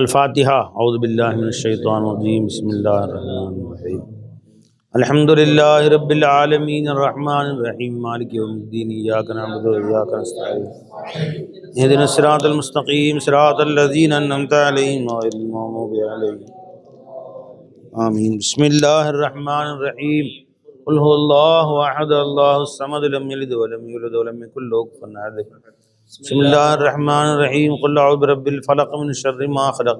الفاتحة. أعوذ بالله من الشيطان الرجيم. بسم الله الرحمن الرحيم. الحمد لله رب العالمين الرحمن الرحيم مالك يوم الدين. إياك نعبد وإياك نستعين. اهدنا الصراط المستقيم صراط الذين أنعمت عليهم غير المغضوب عليهم. آمين. بسم الله الرحمن الرحيم. قل هو الله أحد الله الصمد لم يلد ولم يولد ولم يكن له كفوا أحد. بسم الله الرحمن الرحيم. قل أعوذ برب الفلق من شر ما خلق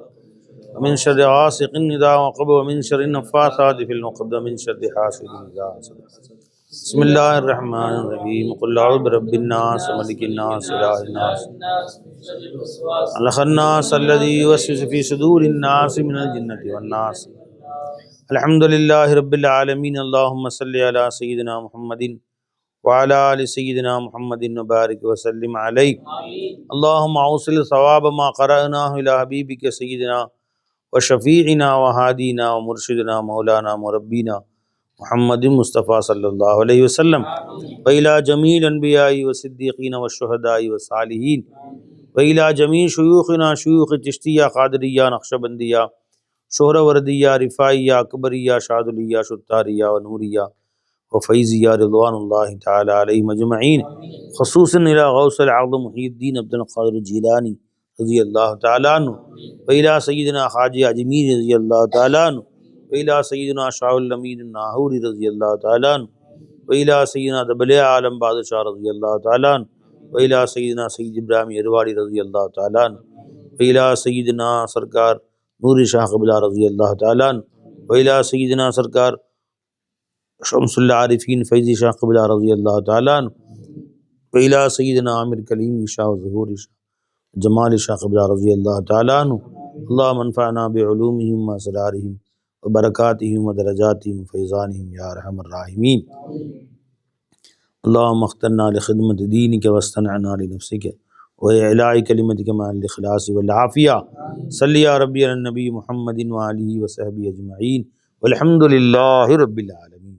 ومن شر غاسق إذا وقب ومن شر النفاثات في العقد ومن شر حاسد إذا حسد. بسم الله الرحمن الرحيم. قل أعوذ برب الناس ملك الناس إله الناس خلق الناس الذي يوسوس في صدور الناس من الجنة والناس. الحمد لله رب العالمين. اللهم صل على سيدنا محمد وعلى آل سيدنا محمد وبارك وسلم عليه. اللهم اوصل ثواب ما قرأناه إلى حبيبك سيدنا وشفيعنا وهادينا ومرشدنا مولانا مربينا محمد مصطفى صلى الله عليه وسلم وإلى جميع الأنبياء والصديقين والشهداء والصالحين وإلى جميع شيوخنا شيوخ چشتیہ قادریہ نقشبندیہ شہروردیہ رفاعیہ اکبریہ شاذلیہ شتاریہ ونوریہ وفیضیہ رضوان اللہ تعالی علیہم اجمعین، خصوصاً الى غوث العظم محی الدین عبد القادر الجیلانی رضی اللہ تعالیٰ عنہ وإلى سیدنا خواجہ اجمیر رضی اللہ تعالیٰ عنہ وإلى سیدنا شاہ الامین الناہوری رضی اللہ تعالیٰ عنہ وإلى سیدنا دبلیہ عالم بادشاہ رضی اللہ تعالیٰ عنہ وإلى سیدنا سید ابراہیم ارواڑی رضی اللہ تعالیٰ عنہ وإلى سیدنا سرکار نور شاہ قبلہ رضی اللہ تعالیٰ عنہ وإلى سیدنا سرکار شمس العارفین فیضی شاہ قبلہ رضی اللہ تعالیٰ عنہ وإلى سیدنا عامر کلیم شاہ ظہور شاہ جمال شاہ قبلہ رضی اللہ تعالیٰ عنہ. اللہم انفعنا بعلومہم واسرارہم وبرکاتہم ودرجاتہم وفیضانہم یا ارحم الراحمین. اللہم اخترنا لخدمت دینک واصطنعنا لنفسک وإعلاء کلمتک مع الإخلاص والعافیہ. صلی یا ربی علی النبی محمد وآلہ وصحبہ اجمعین والحمد للہ رب العالمین.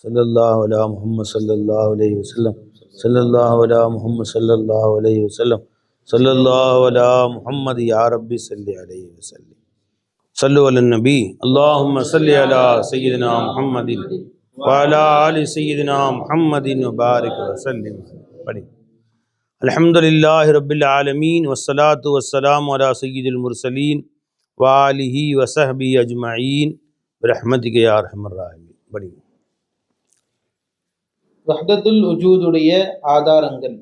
صلی اللہ علی محمد صلی اللہ علیہ وسلم. صلی اللہ علی محمد صلی اللہ علیہ وسلم. صلی اللہ علی محمد یا رب صلی علیہ وسلم. صلو علی النبی. اللہم صلی علی سیدنا محمد وعلی آل سیدنا محمد وبارک وسلم. پڑھیں. الحمدللہ رب العالمین والصلاة والسلام علی سید المرسلین وآلہ وصحبہ اجمعین برحمتک یا ارحم الراحمین. پڑھیں. வஹ்தத்துல் உஜூதுடைய ஆதாரங்கள்.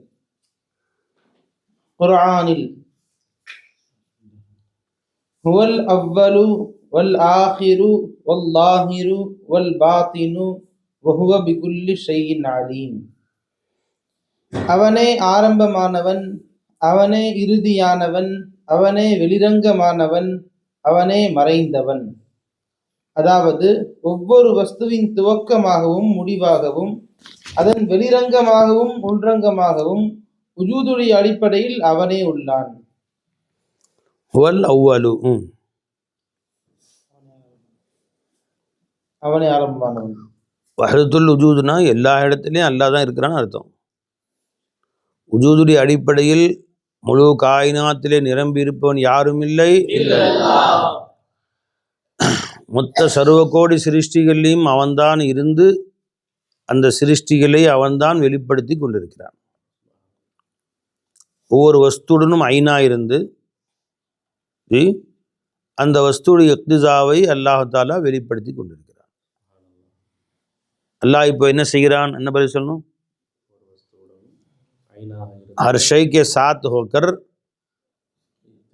குர்ஆனில் ஹுவல் அவ்வலு வல் ஆகிரு வல் லாஹிரு வல் பாத்தினு வஹுவ பிகுல்லி ஷைஇன் அலீம். அவனே ஆரம்பமானவன், அவனே இறுதியானவன், அவனே வெளிரங்கமானவன், அவனே மறைந்தவன். அதாவது ஒவ்வொரு வஸ்துவின் துவக்கமாகவும் முடிவாகவும் அதன் வெளிரங்கமாகவும் உள்ரங்கமாகவும் உஜூதுடைய அடிப்படையில் அவனே உள்ளான். ஹுவல் அவ்வலு, அவனே ஆரம்பமானவன். வஹ்தத்துல் உஜூதுனா எல்லா இடத்துலையும் அல்லாஹ் தான் இருக்கிறான்னு அர்த்தம். உஜூதுடைய அடிப்படையில் முழு காயினாத்திலே நிரம்பி இருப்பவன் யாரும் இல்லை. மொத்த சர்வ கோடி சிருஷ்டிகளையும் அவன்தான் இருந்து அந்த சிருஷ்டிகளை அவன்தான் வெளிப்படுத்தி கொண்டிருக்கிறான். ஒவ்வொரு வஸ்துடனும் ஐனா இருந்து அந்த வஸ்துடைய இக்திசாவை அல்லாஹ் தாலா வெளிப்படுத்தி கொண்டிருக்கிறான். அல்லாஹ் இப்போ என்ன செய்கிறான், என்ன பதில் சொல்லணும்? हर शय के साथ होकर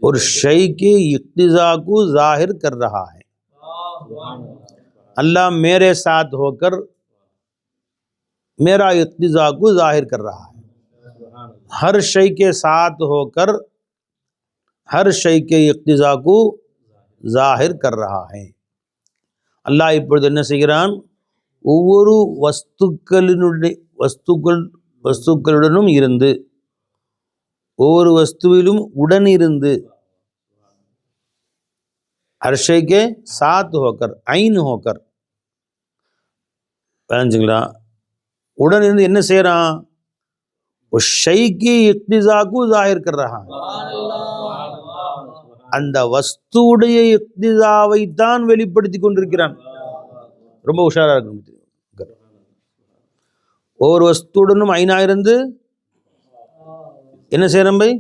और शय के इक्तिजा को जाहिर कर रहा है. अल्लाह मेरे साथ होकर मेरा इक्तिजा को जाहिर कर रहा है. हर शय के साथ होकर हर शय के इक्तिजा को जाहिर कर रहा है. அல்லாஹ் இப்பொழுது என்ன செய்கிறான், ஒவ்வொரு வஸ்துக்களுடனும் இருந்து ஒவ்வொரு வஸ்துவிலும் உடன் இருந்து ஹர்ஷைக்கே சாத் ஹோக்கர் ஐன் ஹோக்கர் புரிஞ்சுங்களா, உடன் இருந்து என்ன செய்யறான், उस शय की इक्तिजा को जाहिर कर रहा है. அந்த வஸ்துடைய இக்திதாவை தான் வெளிப்படுத்தி கொண்டிருக்கிறான். ரொம்ப உஷாரா இருக்கும். ஒவ்வொரு வஸ்துடனும் ஐநா இருந்து என்ன செய்யறோம் பை?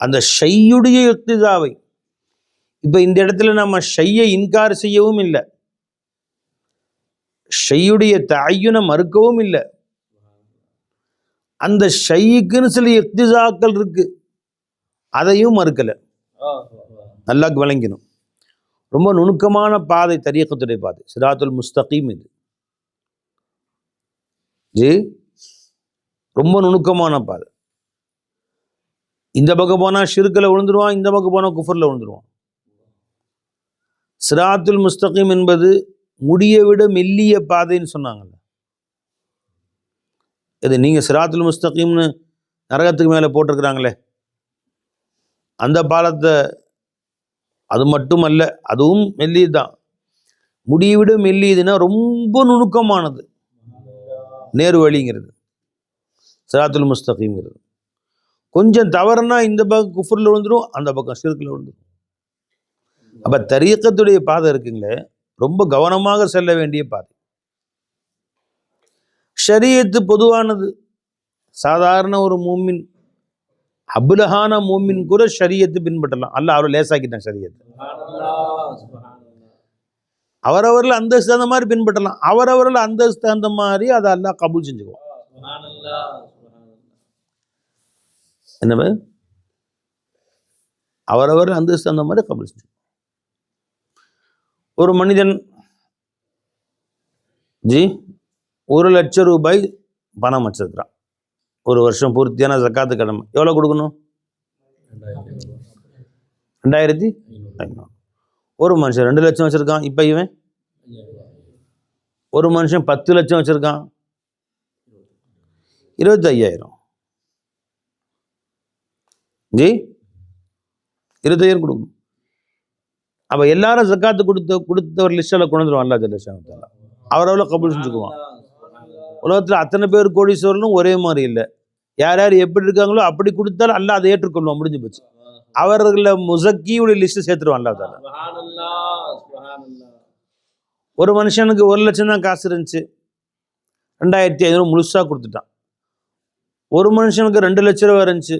அந்த ஷையுடைய இக்திதாவை. இப்ப இந்த இடத்துல நம்ம ஷையை இன்கார் செய்யவும் இல்லை, ஷையுடைய தஅய்யுனை மறுக்கவும் இல்லை. அந்த ஷைக்குன்னு சில இக்திசாக்கள் இருக்கு, அதையும் மறுக்கல. நல்லா விளங்கணும். ரொம்ப நுணுக்கமான பாதை தரீக்கத்துடைய பாதை, சிராத்துல் முஸ்தகீம். இது ஜி ரொம்ப நுணுக்கமான பாதை. இந்த பக்கம் போனா ஷிர்கில் விழுந்துருவான், இந்த பக்கம் போனா குஃபர்ல விழுந்துருவான். சிராத்துல் முஸ்தகீம் என்பது முடியை விட மெல்லிய பாதைன்னு சொன்னாங்கல்ல. இது நீங்க சிராத்துல் முஸ்தகீம்னு நரகத்துக்கு மேலே போட்டிருக்கிறாங்களே அந்த பாலத்தை, அது மட்டுமல்ல, அதுவும் மெல்லியதுதான். முடியை விட மெல்லியதுன்னா ரொம்ப நுணுக்கமானது. நேரு வழிங்கிறது சிராத்துல் முஸ்தகீம்ங்கிறது. கொஞ்சம் தவறுனா இந்த பக்கம் குஃபர்ல விழுந்துரும், அந்த பக்கம் ஷிர்கில் விழுந்துரும். அப்ப தரீக்கத்துடைய பாதை இருக்குங்களே, ரொம்ப கவனமாக செல்ல வேண்டிய பாதை. ஷரியத்து பொதுவானது. சாதாரண ஒரு மூமின், அபுலஹான மூமின் கூட ஷரியத்து பின்பற்றலாம். அல்லாஹ் அவரை லேசாக்கிட்டான் ஷரியத்து. அவரவர்கள் அந்தஸ்து அந்த மாதிரி பின்பற்றலாம், அவரவர்கள் அந்தஸ்து அந்த மாதிரி அதை அல்லாஹ் கபூல் செஞ்சுக்குவோம். என்ன அவரவர்கள் அந்தஸ்து அந்த மாதிரி கபூல் செஞ்சு. ஒரு மனிதன் ஜி 1 லட்சம் ரூபாய் பணம் வச்சிருக்கிறான். ஒரு வருஷம் பூர்த்தியான ஜக்காத்து கடமை எவ்வளோ கொடுக்கணும்? 2500. ஒரு மனுஷன் 2 லட்சம் வச்சிருக்கான். இப்போ இவன் ஒரு மனுஷன் 10 லட்சம் வச்சிருக்கான், 25,000 ஜி 25,000 கொடுக்கணும். அப்போ எல்லாரும் ஜக்காத்து கொடுத்த ஒரு லிஸ்டில் கொண்டு வந்துடுவான் அல்லாஹ் ஜல்ல ஷானஹு. அவரவளோ கபூல் செஞ்சுக்குவான். உலகத்தில் அத்தனை பேர் கோடீஸ்வரனும் ஒரே மாதிரி இல்லை. யார் யார் எப்படி இருக்காங்களோ அப்படி கொடுத்தாலும் அல்லாஹ் அதை ஏற்றுக்கொள்வான். முடிஞ்சு போச்சு. அவர்களை முசக்கியுடைய லிஸ்ட்டு சேர்த்துருவான் அல்லாஹ் தாலா. ஒரு மனுஷனுக்கு 1 லட்சம் தான் காசு இருந்துச்சு, 2,500 முழுசாக கொடுத்துட்டான். ஒரு மனுஷனுக்கு 2 லட்ச ரூபா இருந்துச்சு,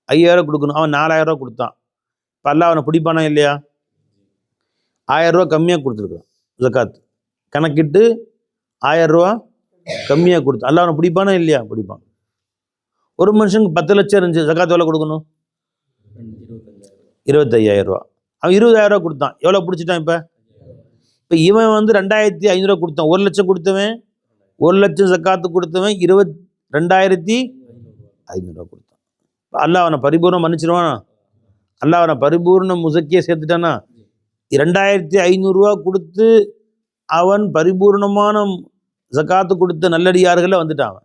5,000 கொடுக்கணும், அவன் 4,000 ரூபா கொடுத்தான். இப்போ அல்லாஹ் அவனை பிடிப்பானா இல்லையா? 1,000 ரூபா கம்மியாக கொடுத்துருக்கான் ஜக்காத் கணக்கிட்டு, 1,000 ரூபா கம்மியாக கொடுத்து அல்லாஹ் அவனை பிடிப்பானா இல்லையா? பிடிப்பான். ஒரு மனுஷனுக்கு 10 லட்சம் இருந்துச்சு, ஜக்காத் எவ்வளோ கொடுக்கணும்? 25,000 ரூபா. அவன் 20,000 ரூபா கொடுத்தான். எவ்வளோ பிடிச்சிட்டான்? இப்போ இவன் 2,500 ரூபா கொடுத்தான். 1 லட்சம் கொடுத்தவன், 1 லட்சம் ஜக்காத்து கொடுத்தவன் 2,500 ரூபா கொடுத்தான். அல்லாஹ் அவனை பரிபூர்ணம் மன்னிச்சிருவானா? அல்லாஹ் அவனை பரிபூர்ண முசக்கியை சேர்த்துட்டானா? 2,500 ரூபா கொடுத்து அவன் பரிபூர்ணமான ஜக்காத்து கொடுத்த நல்லடியார்களில் வந்துட்டான்.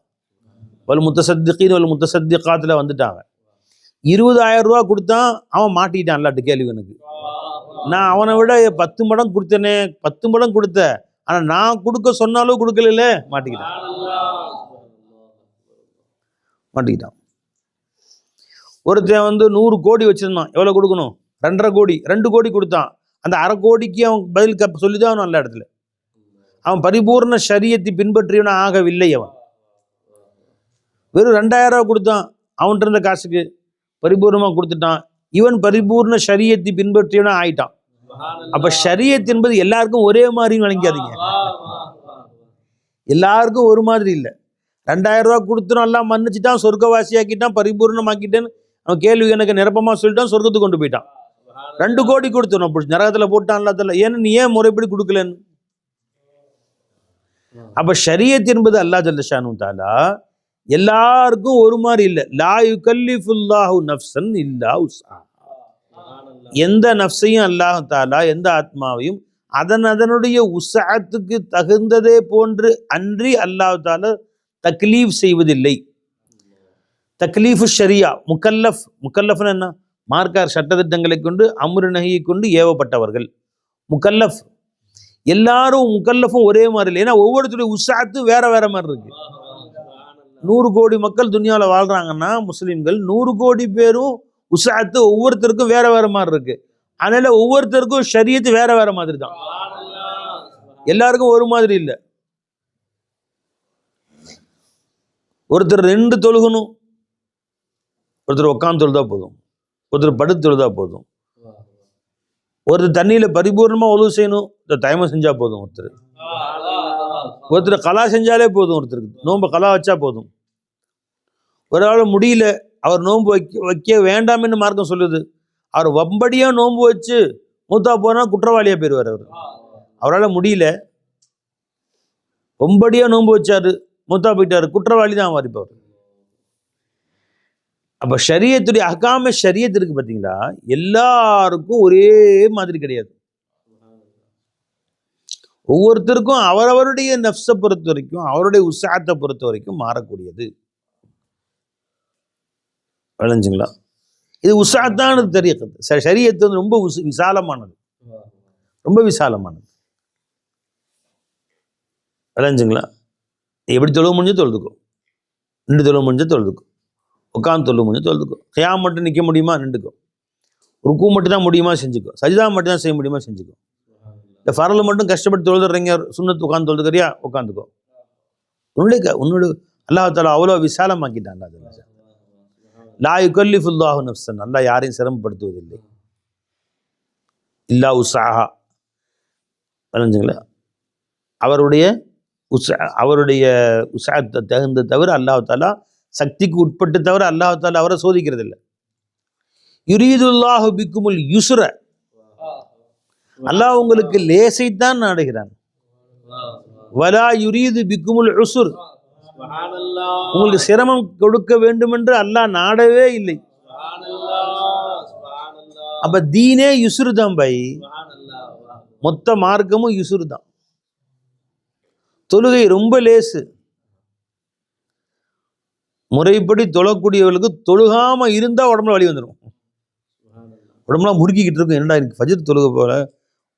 வல் முத்தசத்திகீன் வல் முத்தசத்திகாத்தில் வந்துட்டான். 20,000 ரூபா கொடுத்தான், அவன் மாட்டிக்கிட்டான். அல்லாஹ்ட்ட கேள்வி, எனக்கு நான் அவனை விட 10 மடங்கு கொடுத்தேனே, 10 மடங்கு கொடுத்த, ஆனால் நான் கொடுக்க சொன்னாலும் கொடுக்கல, மாட்டிக்கிட்டான். ஒருத்தன் 100 கோடி வச்சிருந்தான். எவ்வளோ கொடுக்கணும்? 2.5 கோடி. 2 கோடி கொடுத்தான். அந்த 1/2 கோடிக்கு அவன் பதில் சொல்லிதான் அவன் நல்ல இடத்துல. அவன் பரிபூர்ண ஷரியத்தை பின்பற்றியவன ஆகவில்லை. அவன் வெறும் 2,000 ரூபா கொடுத்தான், அவன்கிட்ட இருந்த காசுக்கு பரிபூர்ணமாக கொடுத்துட்டான். இவன் பரிபூர்ண ஷரியத்தை பின்பற்றியவன ஆயிட்டான். அப்ப ஷரியத் என்பது எல்லாருக்கும் ஒரே மாதிரின்னு விளங்காதீங்க. எல்லாருக்கும் ஒரு மாதிரி இல்லை. 2,000 ரூபா கொடுத்துரும், எல்லாம் மன்னிச்சுட்டான், சொர்க்கவாசியாக்கிட்டான், பரிபூர்ணமாக்கிட்டேன்னு அவன் கேள்வி எனக்கு நிரப்பமா சொல்லிட்டான், சொர்க்கத்துக்கு கொண்டு போயிட்டான். 2 கோடி கொடுத்துரும், பிடிச்சி நரகத்தில் போட்டான். அல்லாஹ் ஏன்னு நீ ஏன் முறைப்படி கொடுக்கலன்னு. அப்ப ஷரியத் என்பது அல்லாஹ் ஜல்ல ஷானஹு தஆலா எல்லாருக்கும் ஒரு மாதிரி இல்லை. லா யுகல்லிஃபுல்லாஹு நஃப்ஸன் இல்லா உஸ்ஆஹா. எந்த நஃப்ஸையும் அல்லாஹ் தஆலா, எந்த ஆத்மாவையும் அதனுடைய உஸ்ஆத்துக்கு தகுந்ததே போன்று அன்றி அல்லாஹ் தஆலா தக்லீஃப் செய்வதில்லை. தக்லீஃபு ஷரியா, முக்கல்லஃப்னு என்ன? மார்க்கார் சட்டத்திட்டங்களை கொண்டு அம்ரு நஹியை கொண்டு ஏவப்பட்டவர்கள் முக்கல்லஃப். எல்லாரும் முக்கல்லஃபும் ஒரே மாதிரி இல்லை. ஏன்னா ஒவ்வொருத்தருடைய உஸ்ஆத்து வேற வேற மாதிரி இருக்கு. 100 கோடி மக்கள் துனியாவில் வாழ்றாங்கன்னா முஸ்லிம்கள், 100 கோடி பேரும் உசாத்து ஒவ்வொருத்தருக்கும் வேற வேற மாதிரி இருக்கு. அதனால ஒவ்வொருத்தருக்கும் ஷரியத்து வேற வேற மாதிரி தான், எல்லாருக்கும் ஒரு மாதிரி இல்லை. ஒருத்தர் 2 தொழுகணும், ஒருத்தர் உட்காந்து தொழுதா போதும், ஒருத்தர் படுத்து தொழுதா போதும், ஒருத்தர் தண்ணியில பரிபூர்ணமா ஒழுவு செய்யணும், தயமம் செஞ்சா போதும், ஒருத்தர் கலா செஞ்சாலே போதும், ஒருத்தருக்கு நோன்பு கலா வச்சா போதும். ஒரு ஆள் முடியல, அவர் நோன்பு வைக்க வேண்டாம்னு மார்க்கம் சொல்லுது, அவர் வம்படியா நோன்பு வச்சு மூத்தா போனா குற்றவாளியா போயிடுவார். அவரால் முடியல, வம்படியா நோன்பு வச்சாரு, மூத்தா போயிட்டாரு, குற்றவாளி தான் மாறிப்பவர். அப்ப ஷரியத்துடைய அஹ்காம ஷரியத் இருக்கு பார்த்தீங்களா, எல்லாருக்கும் ஒரே மாதிரி கிடையாது. ஒவ்வொருத்தருக்கும் அவரவருடைய நஃப்ஸை பொறுத்த வரைக்கும், அவருடைய உசாத்தை பொறுத்த வரைக்கும் மாறக்கூடியது. விளைஞ்சுங்களா? இது உசாத்தானது தெரியது. ஷரியத்து வந்து ரொம்ப விசாலமானது, ரொம்ப விசாலமானது. விளைஞ்சுங்களா? எப்படி தொழுவ முடிஞ்சு தொழுதுக்கும், 2 தொழுவ முடிஞ்சு தொழுதுக்கும், உட்காந்து தொழுவ முடிஞ்சு தொழுதுக்கும், கியாம் மட்டும் நிற்க முடியுமா நின்றுக்கும், ருக்கு மட்டும் தான் முடியுமா செஞ்சுக்கும், சஜிதா மட்டும் தான் செய்ய முடியுமா செஞ்சுக்கும். இந்த ஃபரல் மட்டும் கஷ்டப்பட்டு தொழுதுறீங்க, சுன்னத்து உட்காந்து தொழுதுக்கிறியா உட்காந்துக்கோ. உன்னோட அல்லாஹ் தஆலா அவ்வளோ விசாலமாக்கிட்டான். லா யுகல்லிஃபுல்லாஹு நஃப்ஸன், அல்லாஹ் யாரையும் சிரமப்படுத்துவதில்லை, இல்லா உஸ்ஸாஹா. விளைஞ்சுங்களா? அவருடைய உஸ்ஸாத்தை தகுந்த தவிர அல்லாஹ் தஆலா, சக்திக்கு உட்பட்டு தவிர அல்லாஹ் தஆலா அவரை சோதிக்கிறது இல்லை. யுரீதுல்லாஹு பிக்குமுல் யுஸ்ர, அல்லாஹ் உங்களுக்கு லேசைத்தான் நாடுகிறான். வலா யுரீது பிக்குமுல் உஸ்ர், உங்களுக்கு சிரமம் கொடுக்க வேண்டும் என்று அல்லாஹ் நாடவே இல்லை. அப்ப தீனே யுஸ்ரு தான் பை, மொத்த மார்க்கமும் யுஸ்ரு தான். தொழுகை ரொம்ப லேசு. முறைப்படி தொழக்கூடியவர்களுக்கு தொழுகாம இருந்தா உடம்புல வலி வந்துடும், உடம்புலாம் முறுக்கிக்கிட்டு இருக்கும். என்னடா எனக்கு ஃபஜ்ர் தொழுக போல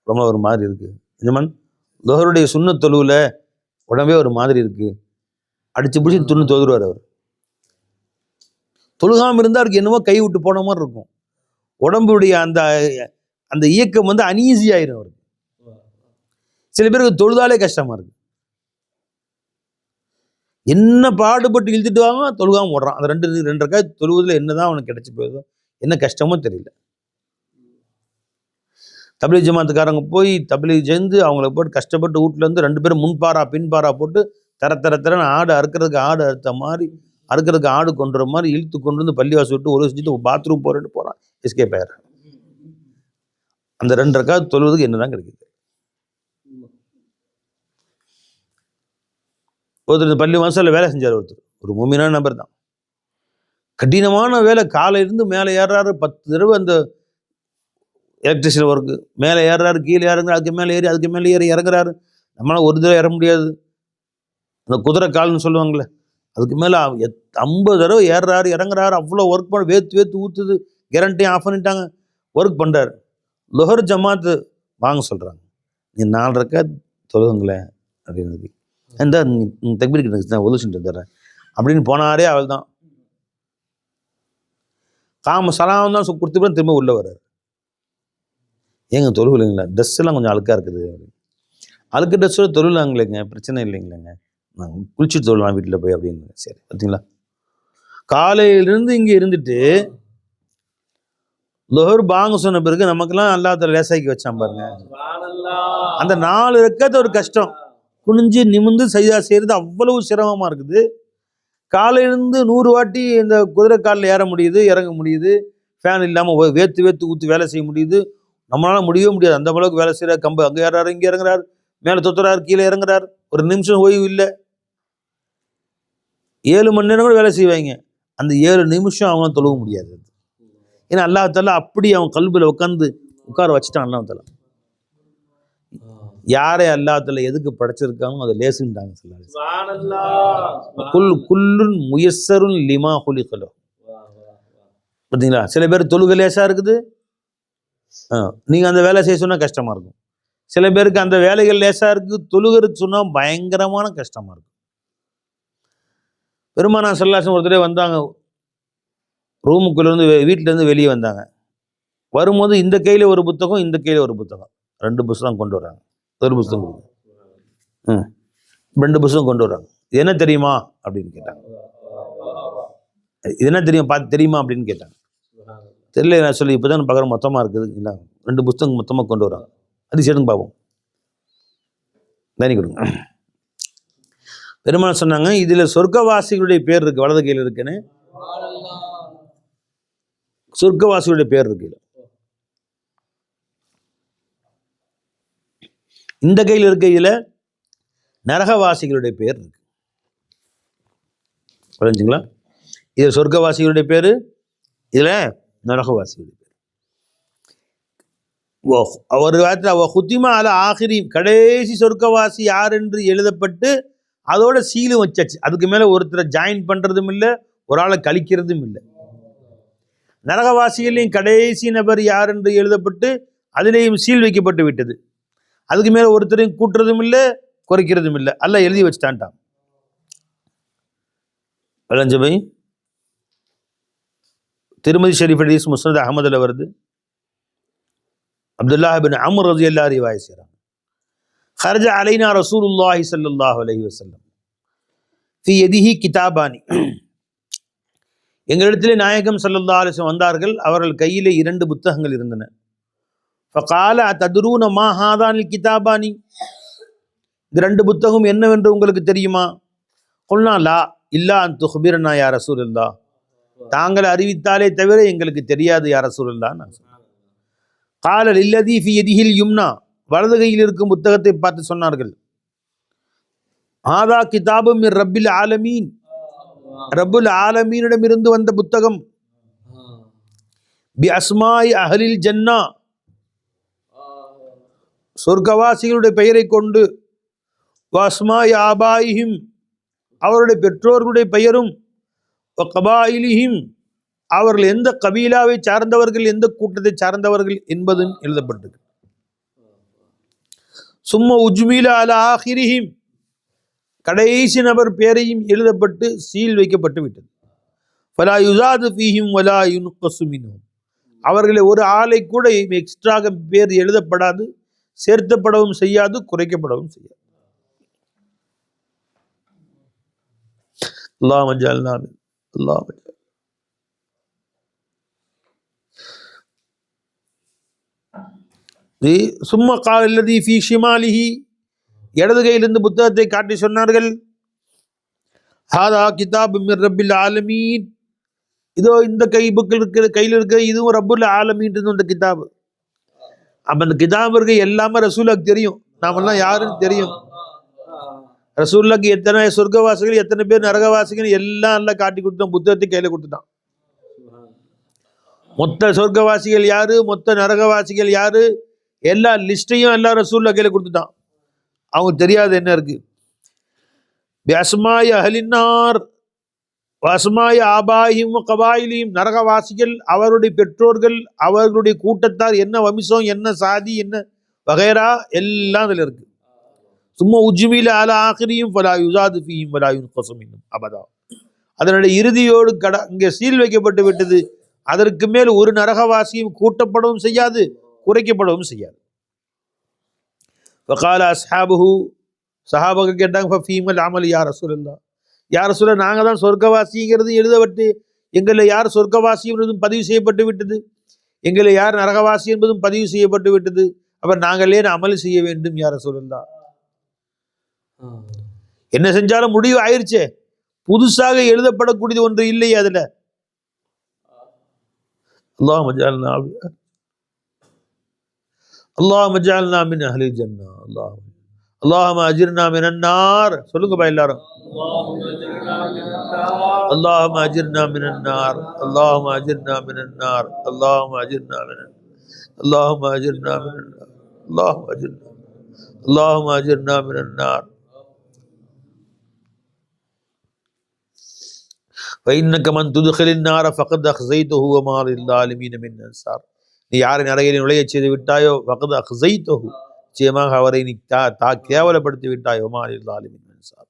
உடம்புல ஒரு மாதிரி இருக்கு, நிஜமான் லோஹருடைய சுன்னத் தொழுவுல உடம்பே ஒரு மாதிரி இருக்கு, அடிச்சு பிடிச்சி துண்ணு தொழுதுருவார் அவர். தொழுகாமல் இருந்தால் அவருக்கு என்னமோ கை விட்டு போன மாதிரி இருக்கும், உடம்புடைய அந்த அந்த இயக்கம் வந்து அன்ஈஸி ஆயிரும் அவருக்கு. சில பேருக்கு தொழுதாலே கஷ்டமா இருக்கு, என்ன பாடுபட்டு இழுத்துட்டு வாங்க தொழுகாம ஓடுறான். அந்த 2 ரக்காத் தொழுவதில் என்னதான் அவனுக்கு கிடைச்சி போயதோ, என்ன கஷ்டமோ தெரியல. தப்லீக் ஜமாத்துக்காரங்க போய் தப்லீக் சேர்ந்து அவங்கள போட்டு கஷ்டப்பட்டு வீட்டில் இருந்து 2 பேரும் முன்பாரா பின்பாரா போட்டு தரன்னு ஆடு அறுக்கிறதுக்கு ஆடு அறுத்த மாதிரி, அறுக்கிறதுக்கு ஆடு கொண்டுற மாதிரி இழுத்து கொண்டு வந்து பள்ளிவாசல் விட்டு ஒரு செஞ்சுட்டு பாத்ரூம் போறான், எஸ்கேப் ஆயிடுறான். அந்த 2 ரக்காத் தொழுவதுக்கு என்னதான் கிடைக்குது? ஒருத்தர் பள்ளி வாசலில் வேலை செஞ்சார், ஒருத்தர் ஒரு மூமினான நபர் தான், கடினமான வேலை, காலையிலிருந்து மேலே ஏறாரு, 10 தடவை அந்த எலக்ட்ரிஷியன் ஒர்க்கு, மேலே ஏறாரு கீழே இறங்குறாரு, அதுக்கு மேலே ஏறி இறங்குறாரு. நம்மளால் ஒரு தடவை ஏற முடியாது, அந்த குதிரை கால்னு சொல்லுவாங்களே அதுக்கு மேலே 50 தடவை ஏறுறாரு இறங்குறாரு. அவ்வளோ ஒர்க் பண்ண, வேத்து ஊற்றுது, கேரண்டியும் ஆஃப் பண்ணிட்டாங்க, ஒர்க் பண்ணுறாரு. லொஹர் ஜமாத்து வாங்க சொல்கிறாங்க, நீ 4 ரக்காத் தொழுகுங்களேன் அப்படின்னு. இந்த தக்பீர் கிட்ட ஒதுச்சுட்டு தர்றேன் அப்படின்னு போனாரே, அவள் தான் சலாம் தான் கொடுத்து திரும்ப உள்ள வர்றாரு. ஏங்க தொழுவு இல்லைங்களா, ட்ரெஸ் எல்லாம் கொஞ்சம் அழுக்காக இருக்குது, அழுக்கு ட்ரெஸ்ஸோட தொழுலாங்களேங்க, பிரச்சனை இல்லைங்களேங்க, நான் குளிச்சுட்டு தொழலாம் வீட்டில் போய் அப்படின்னு. சரி பார்த்தீங்களா, காலையிலிருந்து இங்கே இருந்துட்டு லொஹர் பாங்க சொன்ன பிறகு நமக்கெல்லாம் அல்லாஹ் தஆலா லேசாக்கி வச்சான் பாருங்க. அந்த 4 ரக்காத் ஒரு கஷ்டம், குனிஞ்சு நிமிந்து சஜிதா செய்கிறது அவ்வளவு சிரமமாக இருக்குது. காலையிலிருந்து 100 வாட்டி இந்த குதிரை காலில் ஏற முடியுது, இறங்க முடியுது, ஃபேன் இல்லாமல் வேத்து ஊற்றி வேலை செய்ய முடியுது. நம்மளால முடியவே முடியாது, அந்த அளவுக்கு வேலை செய்கிற கம்பு அங்கே ஏறாரு, இங்கே இறங்குறாரு, மேலே தொத்துறாரு, கீழே இறங்குறாரு, ஒரு நிமிஷம் ஓய்வு இல்லை. 7 மணி நேரம் கூட வேலை செய்வாங்க, அந்த 7 நிமிஷம் அவங்க தொழுவ முடியாது. ஏன்னா அல்லாஹ் தஆலா அப்படி அவன் கல்பில் உட்கார வச்சுட்டான். அல்லாஹ் தஆலா யாரை அல்லாஹ் தஆலா எதுக்கு படைச்சிருக்காங்க அதை லேசுன்ட்டாங்க. குல்லுன் முயஸ்ஸருன் லிமா குலிக லஹு. பார்த்தீங்களா, சில பேர் தொழுகை லேசாக இருக்குது, நீங்கள் அந்த வேலை செய்ய சொன்னால் கஷ்டமாக இருக்கும். சில பேருக்கு அந்த வேலைகள் லேசாக இருக்குது, தொழுகிறது சொன்னால் பயங்கரமான கஷ்டமாக இருக்கும். பெருமானார் ஸல்லல்லாஹு அலைஹி வஸல்லம் ஒரு தடவை வந்தாங்க, ரூமுக்குள்ளேருந்து வீட்டிலேருந்து வெளியே வந்தாங்க. வரும்போது இந்த கையில் ஒரு புத்தகம், இந்த கையில் ஒரு புத்தகம், 2 புத்தகம் கொண்டு வராங்க. ஒரு புத்தகம் கொடுங்க, 2 புத்தகம் கொண்டு வராங்க. இது என்ன தெரியுமா அப்படின்னு கேட்டாங்க. இது என்ன தெரியும், பார்த்து தெரியுமா அப்படின்னு கேட்டாங்க. தெரியல நான் சொல்லி, இப்போ தான் பார்க்குற மொத்தமாக இருக்குது இல்லை, 2 புத்தகம் மொத்தமாக கொண்டு வராங்க. அது சேர்ந்து பார்ப்போம், தனி கொடுங்க. பெருமாள் சொன்னாங்க, இதில் சொர்க்கவாசிகளுடைய பேர் இருக்கு, வலது கையில் இருக்குன்னு சொர்க்கவாசிகளுடைய பேர் இருக்கு. இந்த கையில் இருக்க இதில் நரகவாசிகளுடைய பேர் இருக்கு. புரிஞ்சுங்களா? இதில் சொர்க்கவாசிகளுடைய பேர், இதில் நரகவாசிகளுடைய பேர். ஒரு வாரத்தில் ஹுத்திமா அல ஆகிரி, கடைசி சொர்க்கவாசி யார் என்று எழுதப்பட்டு அதோட சீலும் வச்சாச்சு. அதுக்கு மேலே ஒருத்தரை ஜாயின் பண்ணுறதும் இல்லை, ஒரு ஆளை கழிக்கிறதும் இல்லை. நரகவாசிகளையும் கடைசி நபர் யார் என்று எழுதப்பட்டு அதிலேயும் சீல் வைக்கப்பட்டு விட்டது. அதுக்கு மேலே ஒருத்தரையும் கூட்டுறதும் இல்லை, குறைக்கிறதும் இல்லை, அல்ல எழுதி வச்சுட்டான்ட்டான். பை திருமதி ஷரீஃப் ஹதீஸ் முஸ்னத் அஹமதுல வருது. அப்துல்லாஹ் பின் அம்ர் ரலியல்லாஹு அன்ஹு ரிவாயத் செய்றாங்க, خرج علينا رسول الله صلى الله عليه وسلم في يده كتابان. எங்களிடத்திலே நாயகம் ஸல்லல்லாஹு அலைஹி வஸல்லம் வந்தார்கள், அவர்கள் கையிலே 2 புத்தகங்கள் இருந்தன. فقال اتدرون ما هذان الكتابان, இந்த 2 புத்தகம் என்னவென்று உங்களுக்கு தெரியுமா? قلنا لا الا ان تخبرنا يا رسول الله, தாங்கள் அறிவித்தாலே தவிர எங்களுக்கு தெரியாது யா ரசூலுல்லாஹ். قال للذي في يده اليمنى, வலது கையில் இருக்கும் புத்தகத்தை பார்த்து சொன்னார்கள், ஆதா கிதாபு மிர் ரப்பில் ஆலமீன், ரப்புல் ஆலமீனிடமிருந்து வந்த புத்தகம். பி அஸ்மாய் அஹ்லில் ஜன்னா, சொர்க்கவாசிகளுடைய பெயரை கொண்டு, வஸ்மாய் ஆபாயிஹிம், அவருடைய பெற்றோர்களுடைய பெயரும், கபாயிலிஹிம், அவர்கள் எந்த கபீலாவை சார்ந்தவர்கள், எந்த கூட்டத்தை சார்ந்தவர்கள் என்பதும் எழுதப்பட்டது. சும்மா உஜ்மீல அல ஆஹிரிஹிம், கடைசி நபர் பேரையும் எழுதப்பட்டு சீல் வைக்கப்பட்டு விட்டது. ஃபலா யுஸாது ஃபீஹிம் வலா யுன்கஸு மின்ஹும், அவர்களை ஒரு ஆளை கூட எக்ஸ்ட்ராக பேர் எழுதப்படாது, சேர்த்தப்படவும் செய்யாது, குறைக்கப்படவும் செய்யாது. அல்லாஹும்ம ஜஅல்னா மின், அல்லாஹும்ம சும்மா கால் அல்லதி ஃபீ ஷிமாலிஹி, இடது கையிலிருந்து புத்தகத்தை காட்டி சொன்னார்கள், ஹாதா கிதாபு மிர் ரப்பில் ஆலமீன், இதோ இந்த புக்கில் இருக்கிற, கையில் இருக்கிற இதுவும் ரப்புல் ஆலமீன் அந்த கிதாபு. அப்ப அந்த கிதாபு இருக்க எல்லாமே ரசூலுக்கு தெரியும், நாமெல்லாம் யாருன்னு தெரியும். ரசூலுக்கு எத்தனை சொர்க்கவாசிகள், எத்தனை பேர் நரகவாசிகள் எல்லாம் எல்லாம் காட்டி கொடுத்தான், புத்தகத்தை கையில கொடுத்துட்டான். மொத்த சொர்க்கவாசிகள் யாரு, மொத்த நரகவாசிகள் யாரு, எல்லா லிஸ்டையும் எல்லா ரசூலுல்லாஹ் கையில கொடுத்துட்டான். அவங்க தெரியாது என்ன இருக்கு. அஸ்மாய் அஹ்லின்னார் வஸ்மாய் ஆபாயிஹிம் கபாயிலிஹிம், நரகவாசிகள், அவருடைய பெற்றோர்கள், அவர்களுடைய கூட்டத்தார், என்ன வம்சம், என்ன சாதி, என்ன வகைரா எல்லாம் அதில் இருக்கு. சும்மா உஜ்மீல அல ஆகிரியும் ஃபலா யுஸாது ஃபீஹிம் வலா யுன்கஸு மின்ஹும் அபதா, அதனுடைய இறுதியோடு இங்கே சீல் வைக்கப்பட்டு விட்டது. அதற்கு மேல் ஒரு நரகவாசியும் கூட்டப்படவும் செய்யாது, குறைக்கப்படவும் செய்யாது. வகால அஸ்ஹாபுஹு, சஹாபாக்கள் கேட்டாங்க, ஃபீமல் அமல் யா ரசூலல்லாஹ், யா ரசூலல்லாஹ், நாங்கள் தான் சொர்க்கவாசிங்கிறது எழுதப்பட்டு, எங்களை யார் சொர்க்கவாசி என்பதும் பதிவு செய்யப்பட்டு விட்டது, எங்களை யார் நரகவாசி என்பதும் பதிவு செய்யப்பட்டு விட்டது, அப்ப நாங்களே அமல் செய்ய வேண்டும் யா ரசூலல்லாஹ். என்ன செஞ்சாலும் முடிவு ஆயிடுச்சே, புதுசாக எழுதப்படக்கூடியது ஒன்று இல்லை அதுல. اللهم اجعلنا اللهم اجعلنا من اهل الجنه اللهم اجرنا من النار. சொல்லுங்க பா எல்லாரும், اللهم اجرنا من النار اللهم اجرنا من النار اللهم اجرنا من النار اللهم اجرنا من النار اللهم اجرنا اللهم اجرنا من النار فإنك من تدخل النار فقد أخزيته وما للظالمين من أنصار. நீ யாரை நரகில் நுழைய செய்து விட்டாயோ, ஃபகத் அக்ஸைதஹு, நிச்சயமாக அவரை நீ கேவலப்படுத்தி விட்டாயோ, வமா லில்ஸாலிமீன மின் அன்சார்,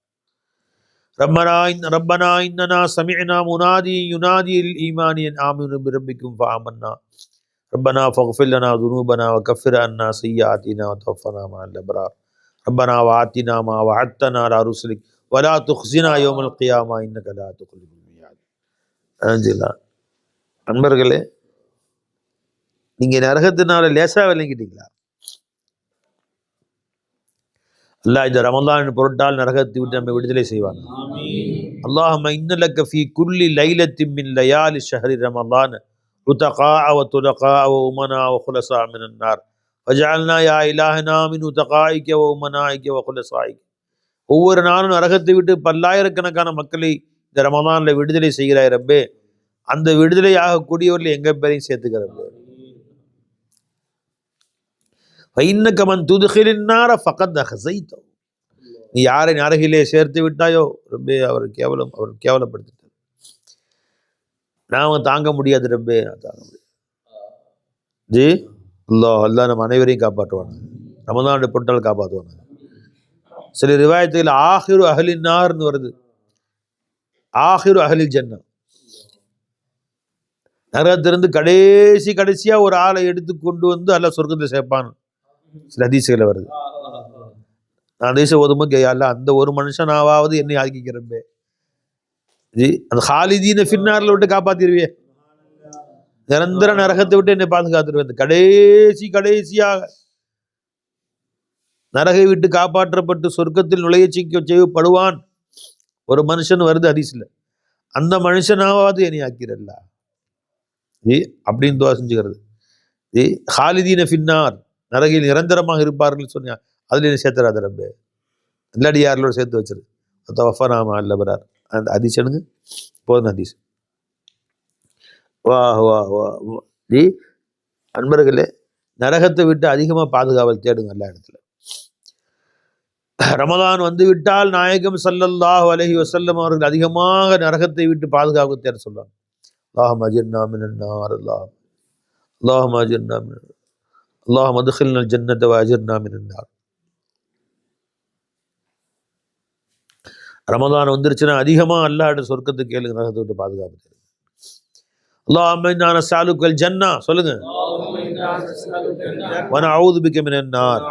ரப்பனா இன்னனா சமிஅனா முனாதி யுனாதி ஈமான் அன் ஆமினு பிரப்பிக்கும் ஃபஆமன்னா ரப்பனா ஃபக்ஃபிர் லனா துனூபனா வகஃபிர் அன்னா சய்யிஆத்தினா வதவஃபனா மஅல் அப்ரார் ரப்பனா வஆத்தினா மா வஅத்தனா அலா ருசுலிக் வலா துக்ஸினா யௌமல் கியாமா இன்னக லா துக்லிஃபுல் மியாத். அன்பர்களே, நீங்க நரகத்தினால லேசா விளங்கிட்டீங்களா? அல்லாஹ் இந்த ரமலான் பொருட்டால் நரகத்தை விட்டு நம்ம விடுதலை செய்வாங்க. அல்லாஹும்ம இன்னலக ஃபீ குல்லி லைலத்தின் மின் லயாலி ஷஹ்ரி ரமலான் உதகாஅ வ துலகாஅ வ உமனா வ குலஸா மினன் நார் வஜஅல்னா யா இலாஹனா மின் உதகாஇக வ உமனாஇக வ குலஸாஇக. ஒவ்வொரு நாளும் நரகத்தை விட்டு பல்லாயிரக்கணக்கான மக்களை இந்த ரமலான்ல விடுதலை செய்கிறாய் ரப்பே. அந்த விடுதலை ஆகக்கூடியவர்கள் எங்க பேரையும் சேர்த்துக்கிற ரப்பே. فإنك من تدخل النار فقد أخزيته. நீ யாரை நரகிலே சேர்த்து விட்டாயோ ரப்பே அவர் கேவலப்படுத்திட்டார். நான் தாங்க முடியாது ரப்பே, நான் தாங்க முடியாது. ஜி அல்லாஹ் நம்ம அனைவரையும் காப்பாற்றுவாங்க. ரமலான் பொருட்டால் காப்பாற்றுவாங்க. சில ரிவாயத்தில் ஆஹிரு அஹ்லின் நார்னு வருது, ஆஹிரு அஹ்லில் ஜன்னா. நரகத்திலிருந்து கடைசியா ஒரு ஆளை எடுத்து கொண்டு வந்து அல்லாஹ் சொர்க்கத்தை சேர்ப்பான். சில ஹதீஸ்களை வருது. நான் ஹதீஸை ஓதும்போது அல்ல அந்த ஒரு மனுஷனாவது என்னை ஆக்கிக்கிறப்பே ஜி அந்த ஹாலிதீன ஃபின்னார்ல விட்டு காப்பாத்திருவே. நிரந்தர நரகத்தை விட்டு என்னை பாதுகாத்துருவேன். கடைசியாக நரகை விட்டு காப்பாற்றப்பட்டு சொர்க்கத்தில் நுழைய செய்யப்படுவான் ஒரு மனுஷன் வருது ஹதீஸ்ல. அந்த மனுஷனாவது என்னை ஆக்கிறல்ல ஜி அப்படின்னு துவா செஞ்சுக்கிறது. ஜி ஹாலிதீன ஃபின்னார், நரகில் நிரந்தரமாக இருப்பார்கள் சொன்னா அதுல என்ன சேர்த்துறாத ரப்பே. இல்லடியார்களோட சேர்த்து வச்சிரு. வஃபனாமா அல்லபரார். அந்த ஹதீஸனுங்க போதும் ஹதீஸ். ஜி அன்பர்களே, நரகத்தை விட்டு அதிகமாக பாதுகாவல் தேடுங்க எல்லா இடத்துல. ரமலான் வந்து விட்டால் நாயகம் ஸல்லல்லாஹு அலைஹி வஸல்லம் அவர்கள் அதிகமாக நரகத்தை விட்டு பாதுகாப்பு தேட சொல்றாங்க. அல்லாஹும்ம அஜிர்னா மினன் நார், அல்லாஹும்ம அஜிர்னா மினன் நார், அல்லாஹும்ம அத்கில்னல் ஜன்னத வ அஜிர்னா மினன் நார். ரமலான் வந்துருச்சுன்னா அதிகமா அல்லாஹ்விட சொர்க்கத்தை கேளுங்க, நரகத்தை விட்டு பாதுகாப்பு தேடுங்க. அல்லாஹும்ம இன்னா நஸ்அலுக்கல் ஜன்னா சொல்லுங்க. வ நஊது பிக மினன் நார்.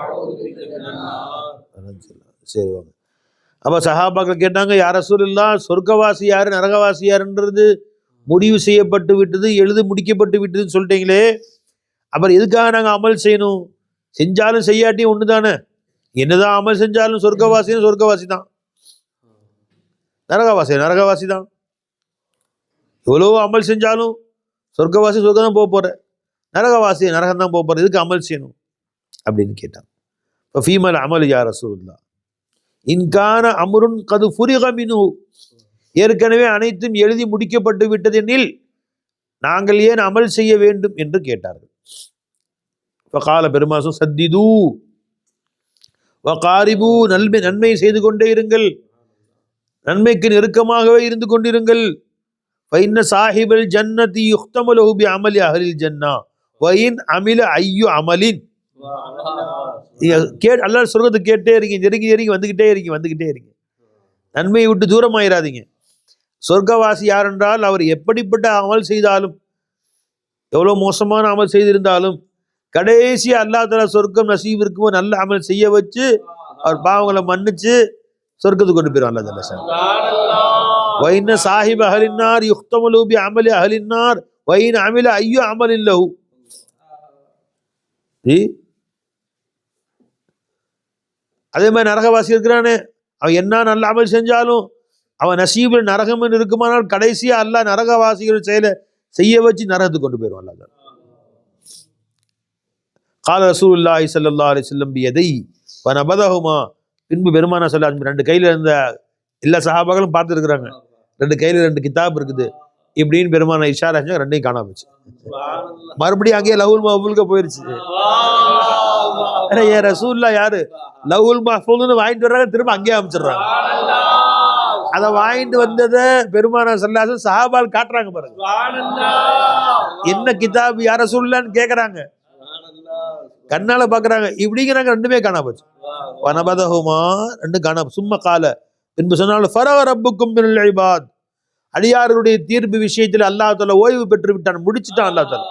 சரி வாங்க. அப்ப சஹாபாக்கள் கேட்டாங்க, யா ரசூலுல்லாஹ், சொர்க்கவாசி யாரு நரகவாசி யாருன்றது முடிவு செய்யப்பட்டு விட்டது, எழுதி முடிக்கப்பட்டு விட்டதுன்னு சொல்லிட்டீங்களே, அப்புறம் எதுக்காக நாங்க அமல் செய்யணும்? செஞ்சாலும் செய்யாட்டியும் ஒண்ணு தானே. என்னதான் அமல் செஞ்சாலும் சொர்க்கவாசின்னு சொர்க்கவாசி தான், நரகவாசி தான். எவ்வளவு அமல் செஞ்சாலும் சொர்க்கவாசி சொர்க்கம் தான் போக போற, நரகவாசி நரகம் தான் போக போற, இதுக்கு அமல் செய்யணும் அப்படின்னு கேட்டாங்க. இப்போ ஃபீமல் அமல் யா ரசூலுல்லாஹ் இன்கான அம்ருன் கது ஃபுரிக மின்ஹு, ஏற்கனவே அனைத்தும் எழுதி முடிக்கப்பட்டு விட்டதெனில் நாங்கள் ஏன் அமல் செய்ய வேண்டும் என்று கேட்டார்கள். ஃபகால பெருமாசு சத்திது வகாரிபு, நன்மை செய்து கொண்டே இருங்கள், நன்மைக்கு நெருக்கமாகவே இருந்து கொண்டிருங்கள். ஃபைன்ன சாஹிபல் ஜன்னதி யுக்தமு லஹு பி அமலி அஹ்லில் ஜன்னா வயின் அமில ஐயு அமலின். அல்லாஹ் சொர்க்கத்தை கேட்டே இருக்கீங்க, நெருங்கி வந்துகிட்டே இருக்கீங்க. நன்மையை விட்டு தூரமாயிராதீங்க. சொர்க்கவாசி யார் என்றால் அவர் எப்படிப்பட்ட அமல் செய்தாலும், எவ்வளவு மோசமான அமல் செய்திருந்தாலும் கடைசியா அல்லாஹ் தஆலா சொர்க்கம் நசீப் இருக்கும்போது நல்ல அமல் செய்ய வச்சு அவர் பாவங்களை மன்னிச்சு சொர்க்கத்துக்கு கொண்டு போயிடும் அல்லாஹ் தஆலா. வைன சாஹிப் அஹ்லின்னார் யுக்தமு பி அமலி அஹ்லின்னார் வைன் அமில ஐயு அமலின் லஹு. அதே மாதிரி நரகவாசி இருக்கிறானே, அவன் என்ன நல்ல அமல் செஞ்சாலும் அவன் நசீபில் நரகம் இருக்குமானால் கடைசியா அல்லாஹ் நரகவாசிகள் செயலை செய்ய வச்சு நரகத்துக்கு கொண்டு போயிடுவான் அல்லாஹ். கால ரசூலுல்லாஹி ஸல்லல்லாஹு அலைஹி வஸல்லம் பியதைஹி வநபதஹுமா, பின்பு பெருமானா ஸல்லல்லாஹு அலைஹி ரெண்டு கையில இருந்த எல்லா சஹாபாக்களும் பார்த்துருக்குறாங்க, ரெண்டு கையில ரெண்டு கிதாப் இருக்குது இப்படின்னு பெருமானா இஷாரா செஞ்சா ரெண்டையும் காணாம போச்சு. மறுபடியும் அங்கேயே லவுல் மஹ்ஃபூலுக்கு போயிருச்சு. ஏ ரசூலுல்லாஹ் யாரு லவுல் மஹ்ஃபூல்னு வாங்கிட்டு வர்றாங்க, திரும்ப அங்கேயே அமைச்சிடுறாங்க. அதை வாங்கிட்டு வந்ததை பெருமானா ஸல்லல்லாஹு அலைஹி வஸல்லம் சஹாபால் காட்டுறாங்க பாருங்க. என்ன கிதாப் யா ரசூலுல்லாஹ்னு கேட்கறாங்க, கண்ணால பாக்குறாங்க, இப்படிங்கிறாங்க, ரெண்டுமே காணாம போச்சு. வனபதஹுமா ரெண்டு காணாம. சும்ம கால பின்பு சொன்னால் ஃபரக ரப்புக்கும் மினல் இபாத், அடியார்களுடைய தீர்ப்பு விஷயத்தில் அல்லாஹ் தஆலா ஓய்வு பெற்று விட்டான், முடிச்சிட்டான் அல்லாஹ் தஆலா.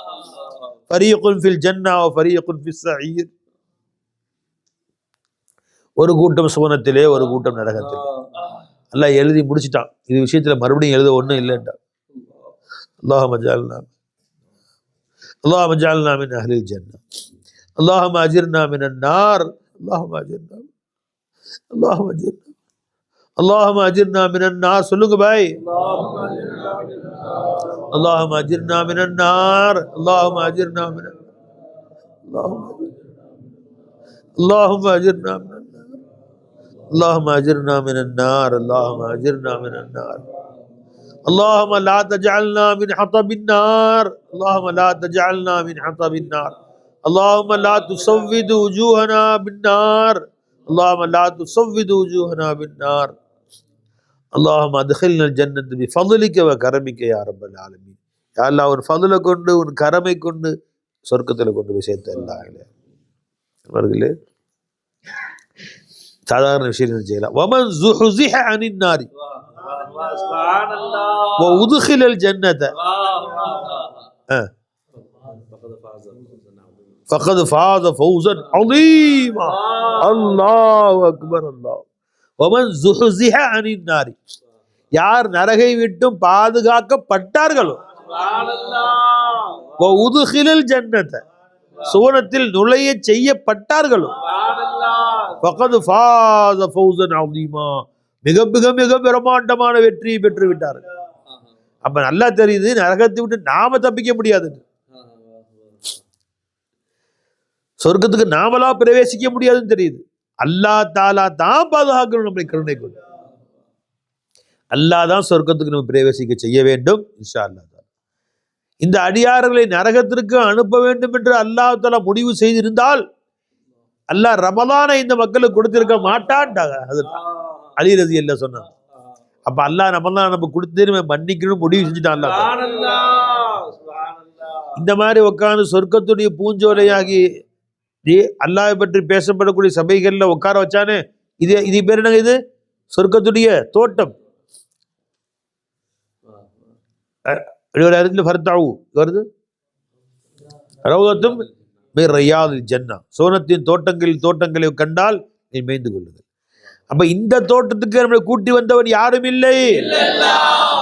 ஃபரீகுன் ஃபில் ஜன்னா வ ஃபரீகுன் ஃபிஸ் ஸஈர், ஒரு கூட்டம் சுவனத்திலே ஒரு கூட்டம் நரகத்திலே. அல்லாஹ் எழுதி முடிச்சிட்டான். இது விஷயத்துல மறுபடியும் எழுத ஒண்ணும் இல்லைன்றான். அல்லாஹும்ம ஜஅல்னா மின் அஹ்லில் ஜன்னா, அல்லாஹும்ம அஜிர்னா மினன் நார், அல்லாஹும்ம அஜிர்னா, அல்லாஹும்ம அஜிர்னா மினன் நார். சொல்லுங்க பாய், அல்லாஹும்ம அஜிர்னா மினன் நார், அல்லாஹும்ம அஜிர்னா மினன், அல்லாஹும்ம அஜிர்னா மினன், اللهم اجرنا من النار، اللهم اجرنا من النار، اللهم لا تجعلنا من حطب النار، اللهم لا تجعلنا من حطب النار، اللهم لا تسود وجوهنا بالنار، اللهم لا تسود وجوهنا بالنار، اللهم ادخلنا الجنة بفضلك وكرمك يا رب العالمين. يا الله உன் ஃபضல கொண்டு உன் கரமை கொண்டு சொர்க்கத்தில் கொண்டு போய் சேர்த்த அல்லாஹ்வே. அவர்களே சாதாரண விஷயம் செய்யலாம். ومن زحزح عن النار وادخل الجنة فقد فاز فوزا عظيما. الله اكبر. الله ومن زحزح عن النار, யார் நரகை விட்டும் பாதுகாக்கப்பட்டார்களோ, وادخل الجنة, சுவனத்தில் நுழைய செய்யப்பட்டார்களோ, ஃபகத் ஃபாஸ ஃபௌஸன் அஸீமா, மிக மிக மிக பிரமாண்டமான வெற்றியை பெற்று விட்டார்கள். அப்ப நல்லா தெரியுது நரகத்தை விட்டு நாம தப்பிக்க முடியாது, சொர்க்கத்துக்கு நாமளா பிரவேசிக்க முடியாதுன்னு தெரியுது. அல்லாஹ் தஆலா தான் பாதுகாக்கணும் நம்மை கருணை கொண்டு. அல்லாஹ் தான் சொர்க்கத்துக்கு நம்ம பிரவேசிக்க செய்ய வேண்டும் இன்ஷா அல்லாஹ். இந்த அடியார்களை நரகத்திற்கு அனுப்ப வேண்டும் என்று அல்லாஹ் தஆலா முடிவு செய்திருந்தால் அல்லாஹ் ரமலானை இந்த மக்களுக்கு கொடுத்திருக்க மாட்டான்டாங்க. அது அலி ரலியல்லாஹு அன்ஹு சொன்னாங்க. அப்ப அல்லாஹ் ரமலான் நம்ம கொடுத்து மன்னிக்கணும் முடிவு செஞ்சுட்டான். இந்த மாதிரி உட்கார்ந்து சொர்க்கத்துடைய பூஞ்சோலையாகி அல்லாஹை பற்றி பேசப்படக்கூடிய சபைகள்ல உட்கார வச்சானே, இது பேர் என்னங்க? இது சொர்க்கத்துடைய தோட்டம். வருது ரௌதத்தும் மின் ரியாதில் ஜன்னா, சோனத்தின் தோட்டங்களை கண்டால் நீ மேய்ந்து கொள்ளுங்கள். அப்ப இந்த தோட்டத்துக்கு நம்மளை கூட்டி வந்தவன் யாரும் இல்லை.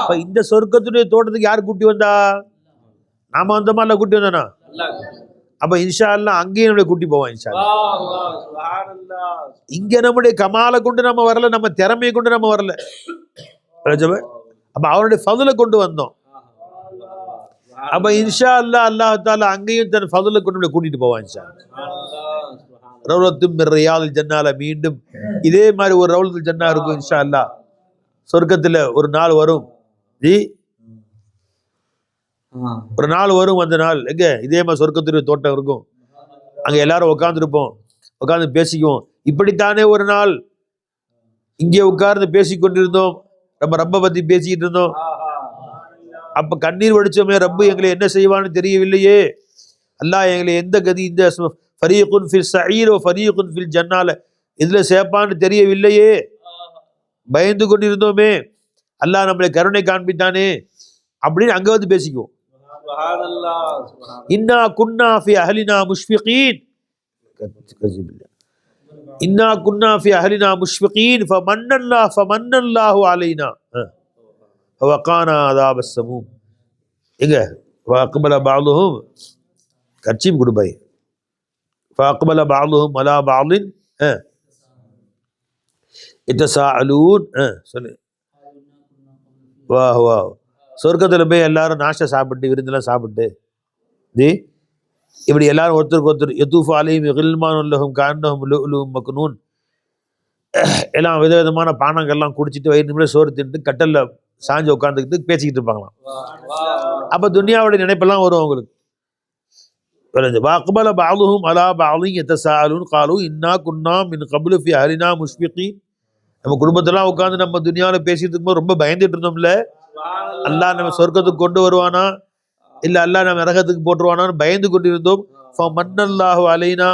அப்ப இந்த சொர்க்கத்துடைய தோட்டத்துக்கு யார் கூட்டி வந்தா? நாம அந்த மாதிரில கூட்டி வந்தானா? அப்ப இன்ஷா அல்லாஹ் அங்கேயும் நம்மளை கூட்டி போவான் இன்ஷா அல்லாஹ். இங்க நம்முடைய கமாலை கொண்டு நம்ம வரல, நம்ம திறமையை கொண்டு நம்ம வரல. அப்ப அவருடைய ஃபதுலை கொண்டு வந்தோம். அப்ப இன்ஷா அல்லாஹ் அல்லாஹ் தஆலா அங்கேயும் தன் ஃபதுலை கொண்டு நம்மளை கூட்டிட்டு போவான் இன்ஷா அல்லாஹ். ரௌலத்தும் மின் ரியாதில் ஜன்னால மீண்டும் இதே மாதிரி ஒரு ரௌலத்துல் ஜன்னா இருக்கும் இன்ஷா அல்லாஹ். சொர்க்கத்துல ஒரு நாள் வரும் ஜி, ஒரு நாள் வரும். அந்த நாள் எங்க இதே மாதிரி சொர்க்கத்துடைய தோட்டம் இருக்கும். அங்க எல்லாரும் உட்கார்ந்துருப்போம், உட்கார்ந்து பேசிக்குவோம். இப்படித்தானே ஒரு நாள் இங்கே உட்கார்ந்து பேசிக்கொண்டிருந்தோம், நம்ம ரப்பை பத்தி பேசிக்கிட்டு இருந்தோம். அப்ப கண்ணீர் வடிச்சோமே, ரப்பு எங்களை என்ன செய்வான்னு தெரியவில்லையே, அல்லாஹ் எங்களை எந்த கதி இந்த ஃபரீகுன் ஃபில் ஸஈர் வ ஃபரீகுன் ஃபில் ஜன்னால இதுல சேப்பான்னு தெரியவில்லையே, பயந்து கொண்டிருந்தோமே, அல்லாஹ் நம்மளை கருணை காண்பித்தானே அப்படின்னு அங்க வந்து பேசிக்குவோம். இன்னா குன்னா ஃபி அஹ்லினா முஷ்ஃபிகீன், இன்னா குன்னா ஃபி அஹ்லினா முஷ்ஃபிகீன் ஃபமன்னல்லாஹு அலைனா வகானா அதாபஸ் ஸமூம். எங்க வஅக்பல பஅதுஹும் கர்ச்சீப் குடுபாய் فأقبل بعضهم على بعض يتساءلون. சொல்லு வாஹ் வாஹ். சொர்க்கத்துல போய் எல்லாரும் நாஷ்டா சாப்பிட்டு விருந்தெல்லாம் சாப்பிட்டு இப்படி எல்லாரும் ஒருத்தருக்கு ஒருத்தர் யதூஃபு அலைஹிம் கில்மானுன் லஹும் கஅன்னஹும் லுஅ்லுஉம் மக்னூன், எல்லாம் விதவிதமான பானங்கள்லாம் குடிச்சிட்டு வயிறு நிமிடம் சோறு தின்ட்டு கட்டல்ல சாஞ்சு உட்காந்துக்கிட்டு பேசிக்கிட்டு இருப்பாங்களாம். அப்ப துன்யாவுடைய நினைப்பெல்லாம் வரும் அவங்களுக்கு. وَأَقْبَلَ بَعْضُهُمْ عَلَى بَعْضٍ يَتَسَاءَلُونَ قَالُوا إِنَّا كُنَّا مِنْ قَبْلُ فِي أَهْلِنَا مُشْفِقِينَ. நம்ம குடும்பத்தெல்லாம் உட்கார்ந்து நம்ம துனியாவில் பேசிட்டு இருக்கும்போது ரொம்ப பயந்துட்டு இருந்தோம்ல, அல்லாஹ் நம்ம சொர்க்கத்துக்கு கொண்டு வருவானா இல்ல அல்லாஹ் நம்ம நரகத்துக்கு போட்டுருவானான்னு பயந்து கொண்டிருந்தோம். ஃபமன்னல்லாஹு அலைனா,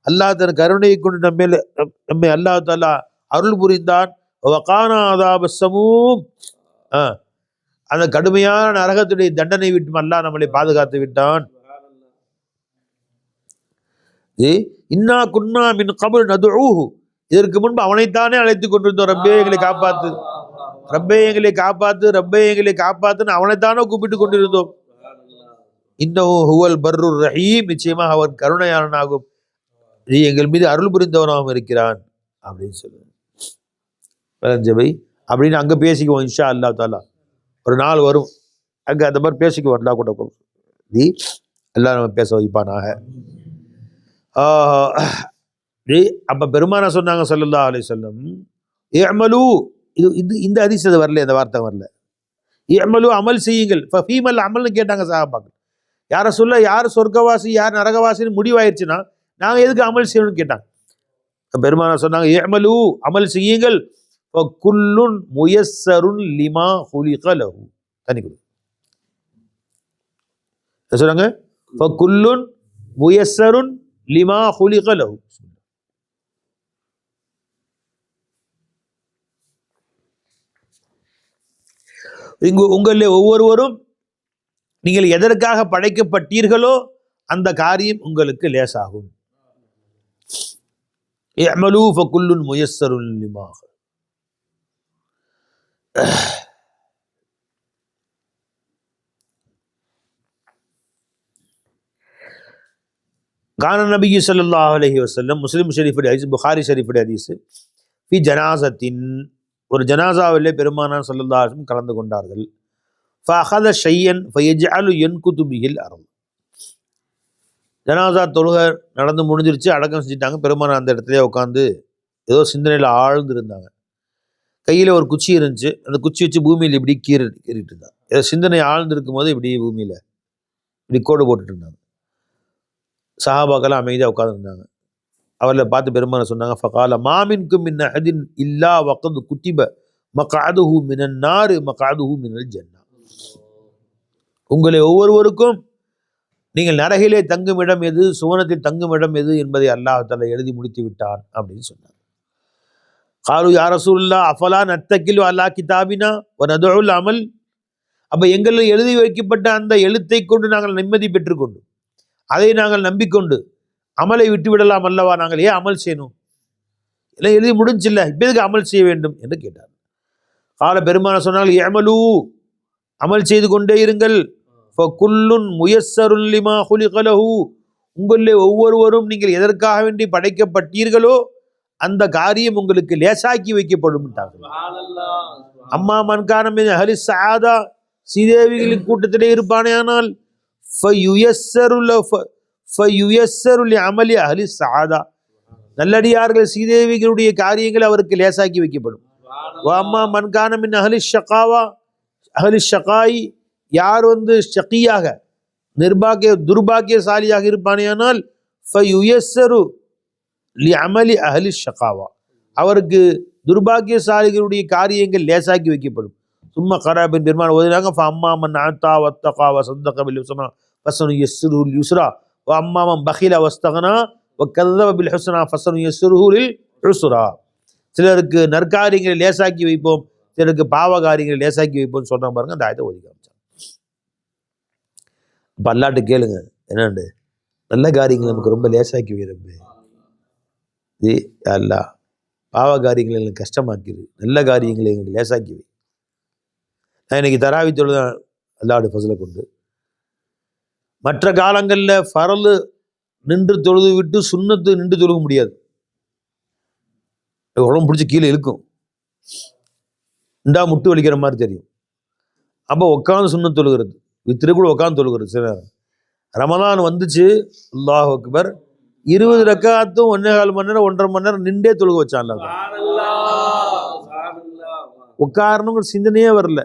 அல்லாஹ் தன் கருணையை கொண்டு நம்மை அல்லாஹ் தஆலா அருள் புரிந்தான். வகானா அதாப ஸமூம், அந்த கடுமையான நரகத்துடைய தண்டனை விட்டு அல்லாஹ் நம்மளை பாதுகாத்து விட்டான். இன்னா குன்னா மின் கபல் நதுஊஹு, இதற்கு முன்பு அவனைத்தானே அழைத்துக் கொண்டிருந்தோம். ரப்பே எங்களை காப்பாத்து, ரப்பே எங்களை காப்பாத்து, ரப்பே எங்களை காப்பாத்துன்னு அவனைத்தானே கூப்பிட்டு கொண்டிருந்தோம். இன்னஹு ஹுவல் பர்ருர் ரஹீம், நிச்சயமாக அவன் கருணையாளனாகும், நீ எங்கள் மீது அருள் புரிந்தவனாகவும் இருக்கிறான் அப்படின்னு சொல்லுவேன். அப்படின்னு அங்க பேசிக்குவோம் இன்ஷா அல்லாஹ் தாலா. ஒரு நாள் வரும் அங்க அந்த மாதிரி பேசிக்குவோம். அல்லா கூட நீ எல்லாம் நம்ம பேச வைப்பானாக. அப்ப பெருமானா சொன்னாங்க ஸல்லல்லாஹு அலைஹி வஸல்லம், இஅமலு, இது இந்த ஹதீஸ் அது வரல, இந்த வார்த்தை வரல. இஅமலு, அமல் செய்யுங்கள். ஃபீமல் அமல்னு கேட்டாங்க சஹாபாக்கள். யார சொல்ல, யார் சொர்க்கவாசி யார் நரகவாசின்னு முடிவாயிருச்சுன்னா நாங்க எதுக்கு அமல் செய்யணும்னு கேட்டாங்க. பெருமானா சொன்னாங்க, இஅமலு, அமல் செய்யுங்கள். ஃபகுல்லுன் முயஸ்ஸருன் லிமா ஹுலிக லஹு. தனி கொடு சொல்றாங்க, ஃபகுல்லுன் முயஸ்ஸருன் லிமா ஹுலிக லஹு. இங்கு உங்களில் ஒவ்வொருவரும் நீங்கள் எதற்காக படைக்கப்பட்டீர்களோ அந்த காரியம் உங்களுக்கு லேசாகும். இஅமலு ஃபகுல்லுன் முயஸ்ஸருன் லிமா. கான நபி ஸல்லல்லாஹு அலைஹி வஸல்லம், முஸ்லிம் ஷரீஃபுடைய ஹதீஸ், புகாரி ஷரீஃபுடைய ஹதீஸ், ஃபி ஜனாஸத்தின், ஒரு ஜனாசாவிலே பெருமானார் ஸல்லல்லாஹு அலைஹி வஸல்லம் கலந்து கொண்டார்கள். ஃபஅஹத ஷையன் ஃபயஜ்அலு யன்குது பிஹில் அர்த். ஜனாசா தொழுகை நடந்து முடிஞ்சிருச்சு, அடக்கம் செஞ்சுட்டாங்க. பெருமானார் அந்த இடத்துல உட்காந்து ஏதோ சிந்தனையில் ஆழ்ந்து இருந்தாங்க. கையில் ஒரு குச்சி இருந்துச்சு, அந்த குச்சி வச்சு பூமியில் இப்படி கீறிட்டு இருந்தாங்க. ஏதோ சிந்தனை ஆழ்ந்து இருக்கும் போது இப்படி பூமியில் இப்படி கோடு போட்டுட்டு இருந்தாங்க. சஹாபாக்கெல்லாம் அமைதியாக உட்காந்துருந்தாங்க. அவர்களை பார்த்து பெருமானார் சொன்னாங்க, ஃபகால மாமின்கும் மின் அஹதின் இல்லா வகது குத்திப மக்அதுஹு மினன் நார் மக்அதுஹு மினல் ஜன்னah. உங்களை ஒவ்வொருவருக்கும் நீங்கள் நரகிலே தங்கும் இடம் எது, சுவனத்தில் தங்கும் இடம் எது என்பதை அல்லாஹ் தஆலா எழுதி முடித்து விட்டான் அப்படின்னு சொன்னார். காலு யா ரசூலுல்லாஹ் அஃபலா நத்தகிலு அலா கிதாபினா வ நதுல் அமல். அப்ப எங்களில் எழுதி வைக்கப்பட்ட அந்த எழுத்தை கொண்டு நாங்கள் நிம்மதி பெற்றுக்கொண்டு அதை நாங்கள் நம்பிக்கொண்டு அமலை விட்டு விடலாம் அல்லவா? நாங்கள் ஏன் அமல் செய்யணும்? எல்லாம் எழுதி முடிஞ்சில்ல, இப்போ எதுக்கு அமல் செய்ய வேண்டும் என்று கேட்டார். கால பெருமானார் சொன்னார்கள், இஅமலு, அமல் செய்து கொண்டே இருங்கள். ஃபகுல்லுன் முயஸ்ஸருன் லிமா ஹுலிக லஹு, உங்களிலே ஒவ்வொருவரும் நீங்கள் எதற்காக வேண்டி படைக்கப்பட்டீர்களோ அந்த காரியம் உங்களுக்கு லேசாக்கி வைக்கப்படும். அம்மா மன்கான மின் அஹ்லி ஸஆதா, சீதேவிகளின் கூட்டத்திலே இருப்பானேயானால் ஃபயுயஸ்ஸரு லிஅமலி அஹ்லி ஸஆதா, நல்லடியார்கள் சீதேவிகளுடைய காரியங்கள் அவருக்கு லேசாக்கி வைக்கப்படும். அம்மா மன்கான மின் அஹ்லி ஷகாவா, அஹ்லி ஷகாய், யார் ஷகியாக துர்பாக்கியசாலியாக இருப்பானேயானால் ஃபயுயஸ்ஸரு லிஅமலி அஹ்லி ஷகாவா, அவருக்கு துர்பாக்கியசாலிகளுடைய காரியங்கள் லேசாக்கி வைக்கப்படும். சும்மா கராபின் பெருமான் ஓதினாங்க, ஃபஅம்மா மன் அத்தா வத்தகா வஸத்தக பில் ஹுஸ்னா ஃபஸனுயஸ்ஸிருஹு லில் யுஸ்ரா வ அம்மா மன் பகில வஸ்தகனா வ கஸப பில் ஹுஸ்னா ஃபஸனுயஸ்ஸிருஹு லில் உஸ்ரா. சிலருக்கு நற்காரியங்களை லேசாக்கி வைப்போம், சிலருக்கு பாவ காரியங்களை லேசாக்கி வைப்போம்னு சொல்றாங்க பாருங்க. அந்த ஆயத்தை ஓதி காமிச்சாங்க. இப்போ அல்லாஹ்ட்ட கேளுங்க, என்னண்டு நல்ல காரியங்களை நமக்கு ரொம்ப லேசாக்கி வைரப்பே, அல்லாஹ் பாவ காரியங்களை எங்களுக்கு கஷ்டமாக்கிது, நல்ல காரியங்களை எங்களுக்கு லேசாக்கி வை. நான் இன்னைக்கு தராவி தொழுதான் அல்லாஹ்வுடைய ஃபஸ்லை கொண்டு. மற்ற காலங்களில் ஃபரலு நின்று தொழுது விட்டு சுன்னத்து நின்று தொழுக முடியாது, உடம்பு பிடிச்சி கீழே இழுக்கும், இந்தா முட்டு வலிக்கிற மாதிரி தெரியும். அப்போ உட்காந்து சுன்னத்து தொழுகிறது, வித்திரு கூட உட்காந்து தொழுகிறது. சில நேரம் ரமலான் வந்துச்சு, அல்லாஹ் அக்பர், 20 ரக்காத்தும் 1.25 மணி நேரம் 1.5 மணி நேரம் நின்றே தொழுக வச்சான். உட்காரணுங்கிற சிந்தனையே வரல,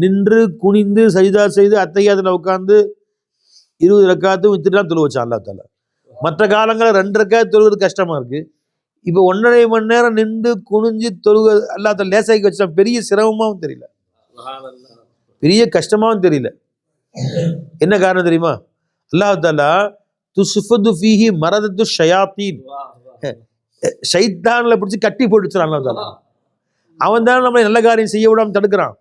நின்று குனிந்து சஜிதா செய்து அத்தையாத்துல உட்காந்து 20 ரக்காத்தும் வித்துட்டுலாம் தொழுக வச்சான் அல்லாஹ் தஆலா. மற்ற காலங்களில் 2 ரக்காத்து தொழுகிறது கஷ்டமா இருக்கு, இப்போ 1.5 மணி நேரம் நின்று குனிஞ்சு தொழுக அல்லாஹ் தஆலா லேசாக்கி வச்சா. பெரிய சிரமமாகவும் தெரியல, பெரிய கஷ்டமாகவும் தெரியல. என்ன காரணம் தெரியுமா? அல்லாஹ் தஆலா துஸ்ஃபது ஃபீஹி மரதத்து ஷயாத்தீன், ஷைத்தான்ல பிடிச்சி கட்டி போட்டுச்சுறான் அல்லாஹ் தஆலா. அவன் தான் நம்மளை நல்ல காரியம் செய்ய விடாமல் தடுக்கிறான்.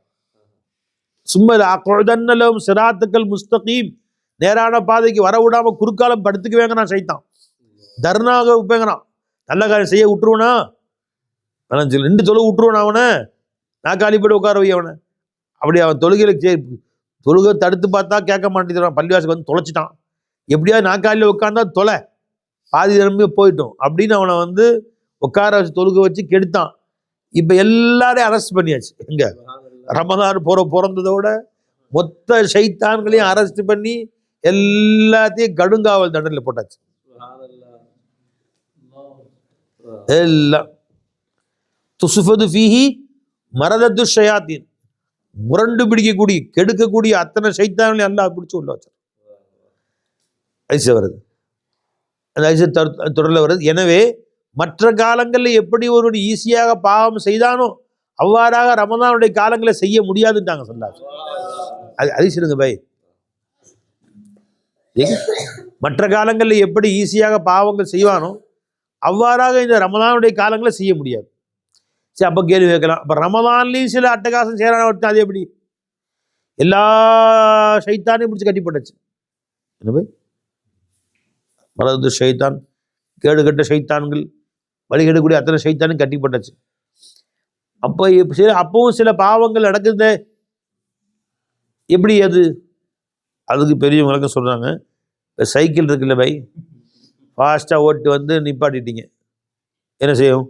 சும்மா அக்உதன்னலஹும் சிராத்தக்கல் முஸ்தகீம், நேரான பாதைக்கு வர விடாம குறுக்காலம் படுத்துக்க வேங்கண்ணா சைத்தான், தர்ணாக வைப்பேங்கிறான். நல்ல காரியம் செய்ய விட்டுருவனா, ரெண்டு தொழுகை விட்டுருவனா, அவனை நாக்காளிப்படி உட்கார வை அவனை. அப்படி அவன் தொழுகை தடுத்து பார்த்தா கேட்க மாட்டேங்கிறான், பள்ளிவாசலுக்கு வந்து தொலைச்சிட்டான். எப்படியாவது நாக்காளியில் உட்காந்தா தொலை, பாதி திரும்பி போயிட்டோம் அப்படின்னு அவனை வந்து உட்கார வச்சு தொழுகை வச்சு கெடுத்தான். இப்போ எல்லாரையும் அரெஸ்ட் பண்ணியாச்சு. எங்க ரமதான் பிறந்ததோட மொத்த ஷைத்தான்களையும் அரெஸ்ட் பண்ணி எல்லாத்தையும் கடுங்காவல் தண்டனையில் போட்டாச்சு. எல்லாம் துசுஃபது ஃபீஹி மரதத்து ஷயாத்தீன், முரண்டு பிடிக்கக்கூடிய கெடுக்கக்கூடிய அத்தனை ஷைத்தான்களையும் அல்லாஹ் பிடிச்சி உள்ள வச்சார். ஐசா வருது, அந்த ஐசா தொடரில் வருது. எனவே மற்ற காலங்களில் எப்படி ஒரு ஈஸியாக பாவம் செய்தானோ அவ்வாறாக ரமதானுடைய காலங்களை செய்ய முடியாதுன்ட்டாங்க சொல்லாச்சு. அது அதிசயங்க பை. மற்ற காலங்களில் எப்படி ஈஸியாக பாவங்கள் செய்வானோ அவ்வாறாக இந்த ரமதானுடைய காலங்களை செய்ய முடியாது. சரி, அப்போ கேள்வி கேட்கலாம், அப்போ ரமதான்லேயும் சில அட்டகாசம் செய்யறான ஒருத்தன், அது எப்படி? எல்லா ஷைத்தானையும் பிடிச்சி கட்டி போட்டாச்சு. என்ன பை? மரது ஷைத்தான், கேடு கட்ட ஷைத்தான்கள், வழிகெடக்கூடிய அத்தனை ஷைத்தானும் கட்டி போட்டாச்சு. அப்போ அப்பவும் சில பாவங்கள் நடக்குது. எப்படி அது? அதுக்கு பெரிய விளக்கம் சொல்றாங்க. இப்போ சைக்கிள் இருக்குல்ல பை, ஃபாஸ்ட்டாக ஓட்டு வந்து நிப்பாட்டிட்டீங்க, என்ன செய்யும்?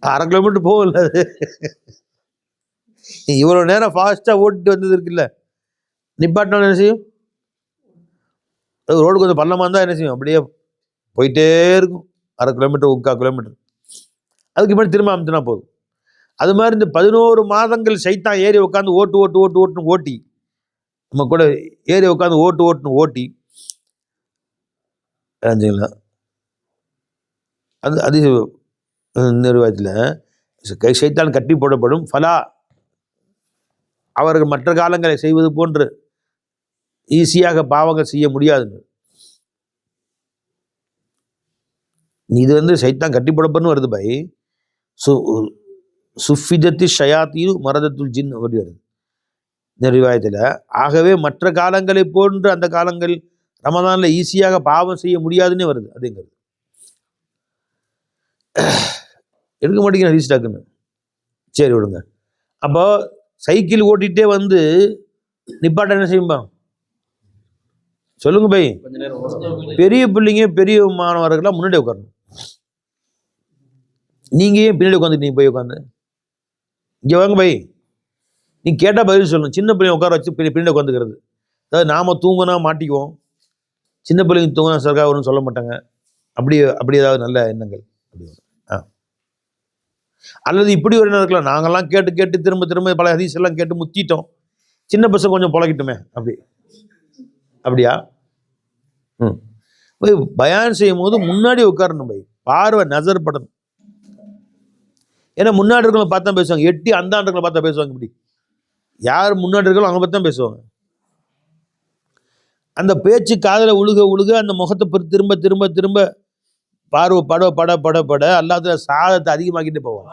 1/2 கிலோமீட்டர் போகல. அது இவ்வளோ நேரம் ஃபாஸ்ட்டாக ஓட்டிட்டு வந்தது இருக்குல்ல, நிப்பாட்டினாலும் என்ன செய்யும்? ரோடு கொஞ்சம் பள்ளமாக இருந்தால் என்ன செய்யும்? அப்படியே போயிட்டே இருக்கும், 1/2 கிலோமீட்டர் 3/4 கிலோமீட்டர். அதுக்கு மேலே திரும்ப அமுத்தினா போதும். அது மாதிரி இந்த 11 மாதங்கள் சைத்தான் ஏறி உட்காந்து ஓட்டுன்னு ஓட்டி, நம்ம கூட ஏறி உட்காந்து ஓட்டுன்னு ஓட்டி அது அதிக நிர்வாகத்தில் சைத்தான் கட்டி போடப்படும். ஃபலா, அவர்கள் மற்ற காலங்களை செய்வது போன்று ஈஸியாக பாவங்கள் செய்ய முடியாதுங்க. இது வந்து சைத்தான் கட்டி போடப்படும் வருது பை. சுஃபிதத்தி ஷயாத்தீனு மரதத்துல் ஜின் அப்படி வருது நிர்வாகத்தில். ஆகவே மற்ற காலங்களை போன்று அந்த காலங்கள் ரமதானில் ஈஸியாக பாவம் செய்ய முடியாதுன்னே வருது. அதுங்கிறது எடுக்க மாட்டேங்கிற ரீஸ்டாக்குன்னு. சரி விடுங்க. அப்போ சைக்கிள் ஓட்டிகிட்டே வந்து நிப்பாட்ட என்ன செய்யும்பா சொல்லுங்க பை? பெரிய பிள்ளைங்க பெரிய மாணவர்கள்லாம் முன்னாடி உட்காரணும். நீங்க ஏன் பின்னாடி உட்காந்து நீங்க போய் உட்காந்து இங்க வாங்க பை, நீ கேட்டா பதில் சொல்லணும். சின்ன பிள்ளைங்க உட்கார வச்சு பின்னாடி உட்காந்துக்கிறது, அதாவது நாம தூங்கினா மாட்டிக்குவோம், சின்ன பிள்ளைங்க தூங்கினா சர்க்கார் வரும்னு சொல்ல மாட்டாங்க. அப்படி ஏதாவது நல்ல எண்ணங்கள் அல்லது இப்படி ஒரு என்ன இருக்கலாம், நாங்கெல்லாம் கேட்டு திரும்ப பல ஹதீஸ் எல்லாம் கேட்டு முத்திட்டோம், சின்ன பசங்க கொஞ்சம் பழகிட்டுமே அப்படியா? பயான் செய்யும் போது முன்னாடி உட்காரணும் பை, பார்வை நசர் படணும். ஏன்னா முன்னாடி இருக்கிறவங்க பார்த்தா பேசுவாங்க, எட்டி அந்தாண்டுகளை பார்த்தா பேசுவாங்க. இப்படி யார் முன்னாடி இருக்காலும் அவங்க பார்த்தா பேசுவாங்க. அந்த பேச்சு காதல உழுக அந்த முகத்தை திரும்ப பார்வை பட அல்லாத சாதத்தை அதிகமாக்கிட்டே போவான்,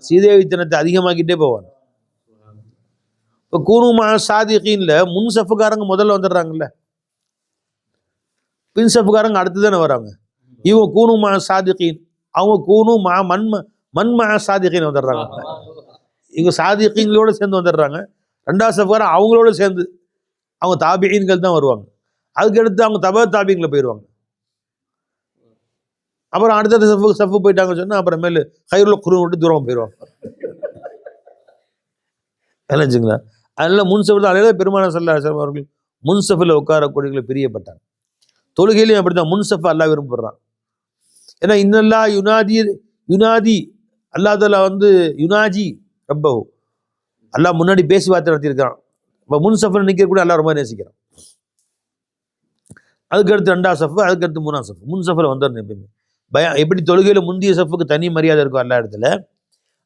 சீதேவித்தனத்தை அதிகமாக்கிட்டே போவான். இப்போ கூணுமா சாதிகீன்ல முன் சஃபுக்காரங்க முதல்ல வந்துடுறாங்கல்ல, பின் சஃபுக்காரங்க அடுத்து தானே வராங்க. இவங்க கூணுமா சாதிகீன், அவங்க கூணுமா மண்மா சாதிகீன் வந்துடுறாங்க. இவங்க சாதிகீன்களோட சேர்ந்து வந்துடுறாங்க. 2ஆவது சஃபுக்காரன் அவங்களோட சேர்ந்து அவங்க தாபியீன்கள் தான் வருவாங்க. அதுக்கடுத்து அவங்க தாபியீன்களை போயிடுவாங்க. அப்புறம் அடுத்த சஃபு போயிட்டாங்கன்னு சொன்னா அப்புறம் மேலே ஹைருல் குரு விட்டு தூரம் போயிடுவாங்க. நினைச்சுங்களா? அதனால முன்சஃபில் அலையில பெருமான ஸல்லல்லாஹு அவர்கள் முன்சஃபில் உட்காரக்கூடியவர்களை பிரியப்பட்டாங்க. தொழுகையிலையும் அப்படித்தான் முன்சஃப அல்லாஹ் விரும்புறான். ஏன்னா இன்னல்லா யுனாதி அல்லா தஆலா வந்து யுனாஜி ரப்பஹு, அல்லாஹ் முன்னாடி பேசி வார்த்தை நடத்தியிருக்கான். இப்போ முன்சஃபில் நிற்கக்கூடிய அல்லாஹ் ரொம்ப நேசிக்கிறான். அதுக்கடுத்து 2ஆவது சஃபு, அதுக்கடுத்து 3ஆவது சஃபு, முன்சஃபில் வந்துடணும் எப்பயுமே. எப்படி தொழுகையில் முந்திய சஃபுக்கு தனி மரியாதை இருக்கும் எல்லா இடத்துல,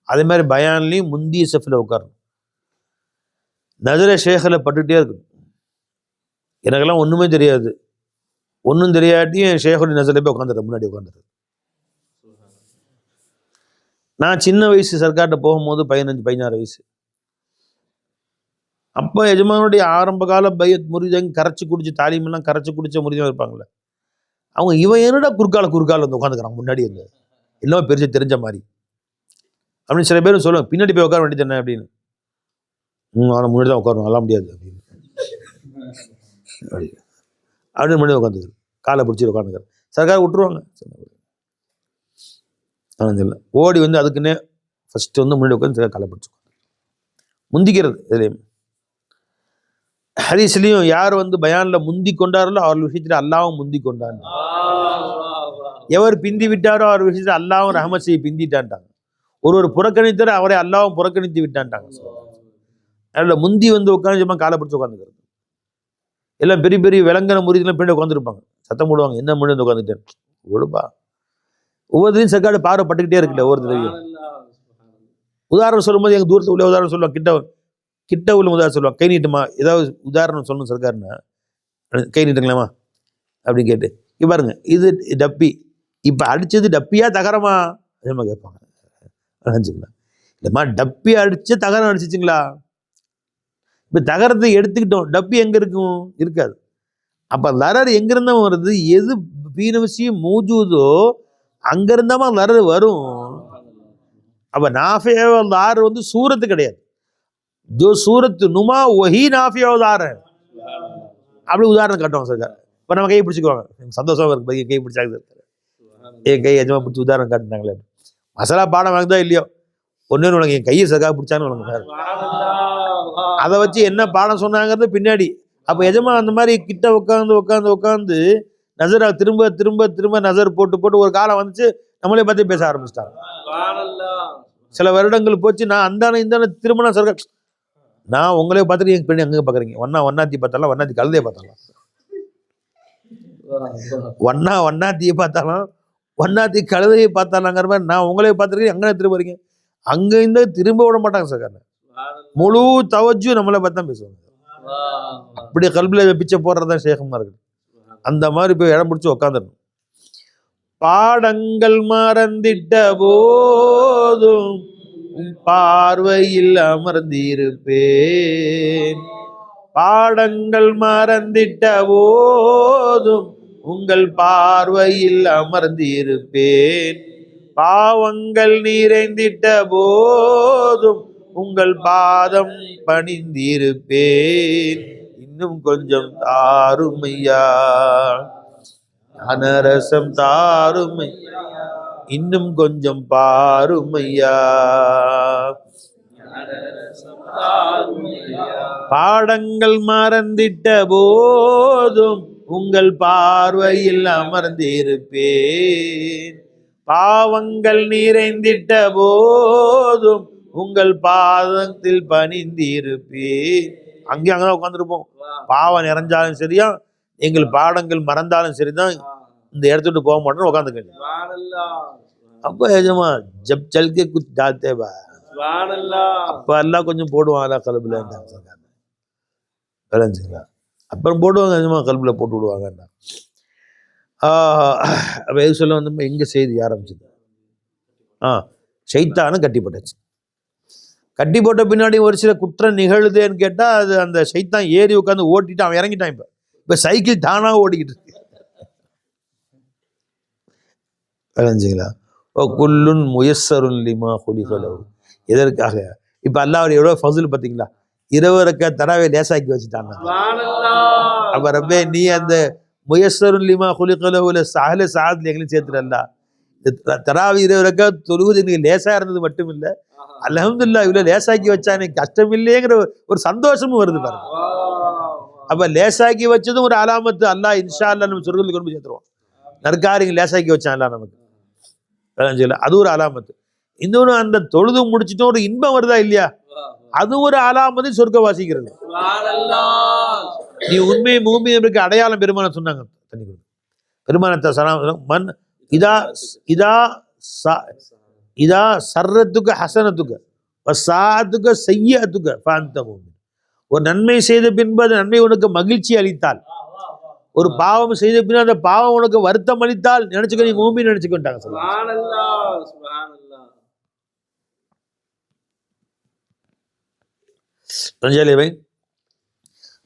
அதே மாதிரி பயான்லையும் முந்திய சஃபில் உட்காரணும். நஜர ஷேഖில் பட்டுகிட்டே இருக்கணும். எனக்கெல்லாம் ஒன்றுமே தெரியாது, ஒன்றும் தெரியாட்டியும் ஷேഖுடைய நஜரில் போய் உட்காந்துட்டு முன்னாடி உட்காந்துட்டு நான் சின்ன வயசு சர்க்கார்ட்ட போகும்போது 15-16 வயசு. அப்போ எஜமானுடைய ஆரம்ப கால பையத் முறிதங்க கரைச்சி குடிச்சு தாலிமெல்லாம் கரைச்சி குடிச்ச முறிதம் இருப்பாங்களே, அவங்க இவன் என்னடா குறுக்கால வந்து உட்காந்துக்கிறான் முன்னாடி வந்து எல்லாம் பெருசு தெரிஞ்ச மாதிரி அப்படின்னு சில பேரும் சொல்லுவாங்க. பின்னாடி போய் உட்கார வேண்டியது என்ன அப்படின்னு. அவனை முன்னாடி தான் உட்காரணும், நல்லா முடியாது அப்படின்னு அப்படின்னு முன்னாடி உட்காந்துக்கிறேன், காலை பிடிச்சி உட்காந்துக்கிறேன். சர்க்கார் விட்டுருவாங்க. ஓடி வந்து அதுக்குன்னே ஃபர்ஸ்ட் வந்து முன்னாடி உட்காந்து காலை பிடிச்சி முந்திக்கிறது. இதுலேயும் ஹதீஸ்லையும் யார் வந்து பயான்ல முந்தி கொண்டாரோ அவர் விஷயத்துல அல்லாவும் முந்தி கொண்டான், எவர் பிந்தி விட்டாரோ அவர் விஷயத்துல அல்லாவும் ரஹமத் செய்ய பிந்திட்டான்ட்டாங்க. ஒரு புறக்கணித்தர் அவரை அல்லாவும் புறக்கணித்து விட்டான்ட்டாங்க. அதனால முந்தி வந்து உட்காந்து காலை பிடிச்சி உட்காந்துக்கிறது. எல்லாம் பெரிய பெரிய விலங்கன முறிதெல்லாம் பின்னாடி உட்காந்துருப்பாங்க, சத்தம் போடுவாங்க, என்ன முன்னாடி வந்து உட்காந்துட்டேன் ஒழுப்பா. ஒவ்வொருத்தையும் சர்க்காடு பார்வைப்பட்டுக்கிட்டே இருக்குல்ல ஒவ்வொரு தடவையும். உதாரணம் சொல்லும்போது எங்க தூரத்தில் உள்ள உதாரணம் சொல்லுவாங்க, கிட்ட உள்ள உதாரணம் சொல்லுவாங்க. கை நீட்டுமா, ஏதாவது உதாரணம் சொல்லணும் சர்க்காருன்னா கை நீட்டுங்களாமா அப்படின்னு கேட்டு, இங்க பாருங்க இது டப்பி, இப்ப அடிச்சது டப்பியா தகரமா அதேமா கேட்பாங்க. நினைச்சுக்கலாம் இல்லம்மா, டப்பி அடிச்சு தகரம் அடிச்சிச்சுங்களா? இப்ப தகரத்தை எடுத்துக்கிட்டோம், டப்பி எங்க இருக்கும்? இருக்காது. அப்ப லரர் எங்கிருந்தா வருது? எது பீனவசியம் மூஜூதோ அங்கிருந்தாமா லரர் வரும். அப்ப நாஃபியார் வந்து சூரத்து கிடையாது, ஜோ சூரத்து நுமா ஒஹி நாஃபியார் அப்படி உதாரணம் காட்டுவாங்க சார். இப்ப நம்ம கையை பிடிச்சிக்குவாங்க, சந்தோஷமா இருக்கு, கை பிடிச்சாங்க சார், என் கை எஜமா பிடிச்சி உதாரணம் காட்டினாங்களே. மசாலா பாடம் வாங்குதோ இல்லையோ, ஒன்னு உனக்கு என் கையை சர்க்கார் பிடிச்சான்னு உனக்கு அதை வச்சு என்ன பாடம் சொன்னாங்கிறது பின்னாடி. அப்ப எஜமா அந்த மாதிரி கிட்ட உட்காந்து நசரா திரும்ப திரும்ப திரும்ப நசர் போட்டு ஒரு காலம் வந்துச்சு, நம்மளே பத்தி பேச ஆரம்பிச்சிட்டாங்க. சில வருடங்கள் போச்சு, நான் அந்த திரும்ப சர்க்கார், நான் உங்களே பார்த்துட்டு எங்க பின்னாடி அங்கே பாக்குறீங்க, ஒன்னாத்தி பார்த்தாலும் ஒன்னாத்தி கழுதையை பார்த்தாலும் ஒன்னாத்தியை பார்த்தாலும் ஒன்னாத்தி கழுதையை பார்த்தாலாங்கிற மாதிரி நான் உங்களே பார்த்துருக்கேன், அங்கே திரும்ப வரீங்க, அங்க இந்த திரும்ப விட மாட்டாங்க சார். முழு தவஜு நம்மளை பார்த்து தான் பேசுவாங்க. அப்படி கல்வில பிச்சை போடுறதா சேகமா இருக்கு. அந்த மாதிரி போய் இடம் பிடிச்சி உட்காந்துடணும். பாடங்கள் மறந்திட்ட போதும் பார்வையில் அமர்ந்திருப்பேன், பாடங்கள் மறந்திட்ட போதும் உங்கள் பார்வையில் அமர்ந்திருப்பேன், பாவங்கள் நிறைந்திட்ட போதும் உங்கள் பாதம் பணிந்திருப்பேன், இன்னும் கொஞ்சம் தாருமையா அனரசம் தாருமையா, இன்னும் கொஞ்சம் பாருமையா, பாடங்கள் மறந்திட்ட போதும் உங்கள் பார்வையில் அமர்ந்திருப்பேன், பாவங்கள் நிறைந்திட்ட போதும் உங்கள் பாதத்தில் பணிந்திருப்பேன். அங்கதான் உட்காந்துருப்போம், பாவம் நிறைஞ்சாலும் சரியா எங்கள் பாடங்கள் மறந்தாலும் சரிதான், இந்த இடத்துட்டு போக மாட்டோம் உட்காந்துக்க. அப்ப எஜமா ஜப் சல்கே குச் டால்தே பா, அப்ப எல்லாம் கொஞ்சம் போடுவாங்க கல்புல, அப்புறம் போடுவாங்க எஜமா கல்புல போட்டு விடுவாங்க. அப்ப எது சொல்ல வந்து எங்க செய்தி ஆரம்பிச்சது, ஷைத்தானும் கட்டிப்பட்டுச்சு. கட்டி போட்ட பின்னாடி ஒரு சில குற்றம் நிகழுதுன்னு கேட்டா, அது அந்த ஷைத்தான் ஏறி உட்காந்து ஓட்டிட்டு அவன் இறங்கிட்டான். இப்ப சைக்கிள் தானாக ஓடிக்கிட்டு இருக்கு. குல்லுன் முயஸ்ஸருன் லிமா குலிக லஹு, எதற்காக? இப்ப அல்லாஹ் எவ்வளவு ஃபஸ்ல் பாத்தீங்களா, 20 ரக்காத் தராவே லேசாக்கி வச்சுட்டாங்க. அப்ப ரப்பே நீ அந்த முயஸ்ஸருன் லிமா குலிக லஹுல சஹல சாஅத் எங்களையும் சேர்த்துறல்ல. தராவி 20 ரக்காத் தொழுவது எனக்கு லேசா இருந்தது மட்டும் இல்ல, அல்ஹம்துலில்லாஹ் இவ்வளவு லேசாக்கி வச்சா எனக்கு கஷ்டம் இல்லையேங்கிற ஒரு சந்தோஷமும் வருது பாருங்க. அப்ப லேசாக்கி வச்சதும் ஒரு அலாமத்து. அல்லாஹ் இன்ஷா அல்லாஹ் நம்ம சொர்க்கத்துக்கு கொண்டு போய் சேர்த்துருவோம். நற்காரியங்க லேசாக்கி வச்சான் அல்லாஹ் நமக்கு, அது ஒரு அலாமத்து. இன்னொன்னு அந்த தொழுது முடிச்சுட்டு ஒரு இன்பம் வருதா இல்லையா, அது ஒரு அலாமத்து சொர்க்க வாசிக்கிறது. நீ உண்மை மூமினுக்கு அடையாளம் பெருமான சொன்னாங்க. பெருமானத்தை மண் இதா இதா இதா சர்ரத்துக்கு ஹசனத்துக்கு சாத்துக்கு செய்யத்துக்கு பாந்த மூமின். ஒரு நன்மை செய்த பின்பு அந்த நன்மை உனக்கு மகிழ்ச்சி அளித்தால், ஒரு பாவம் செய்த பின் அந்த பாவம் உனக்கு வருத்தம் அளித்தால் நினைச்சுக்க, நீ மூமின் நினைச்சுக்கிட்டாங்க. ரஞ்சாலிவை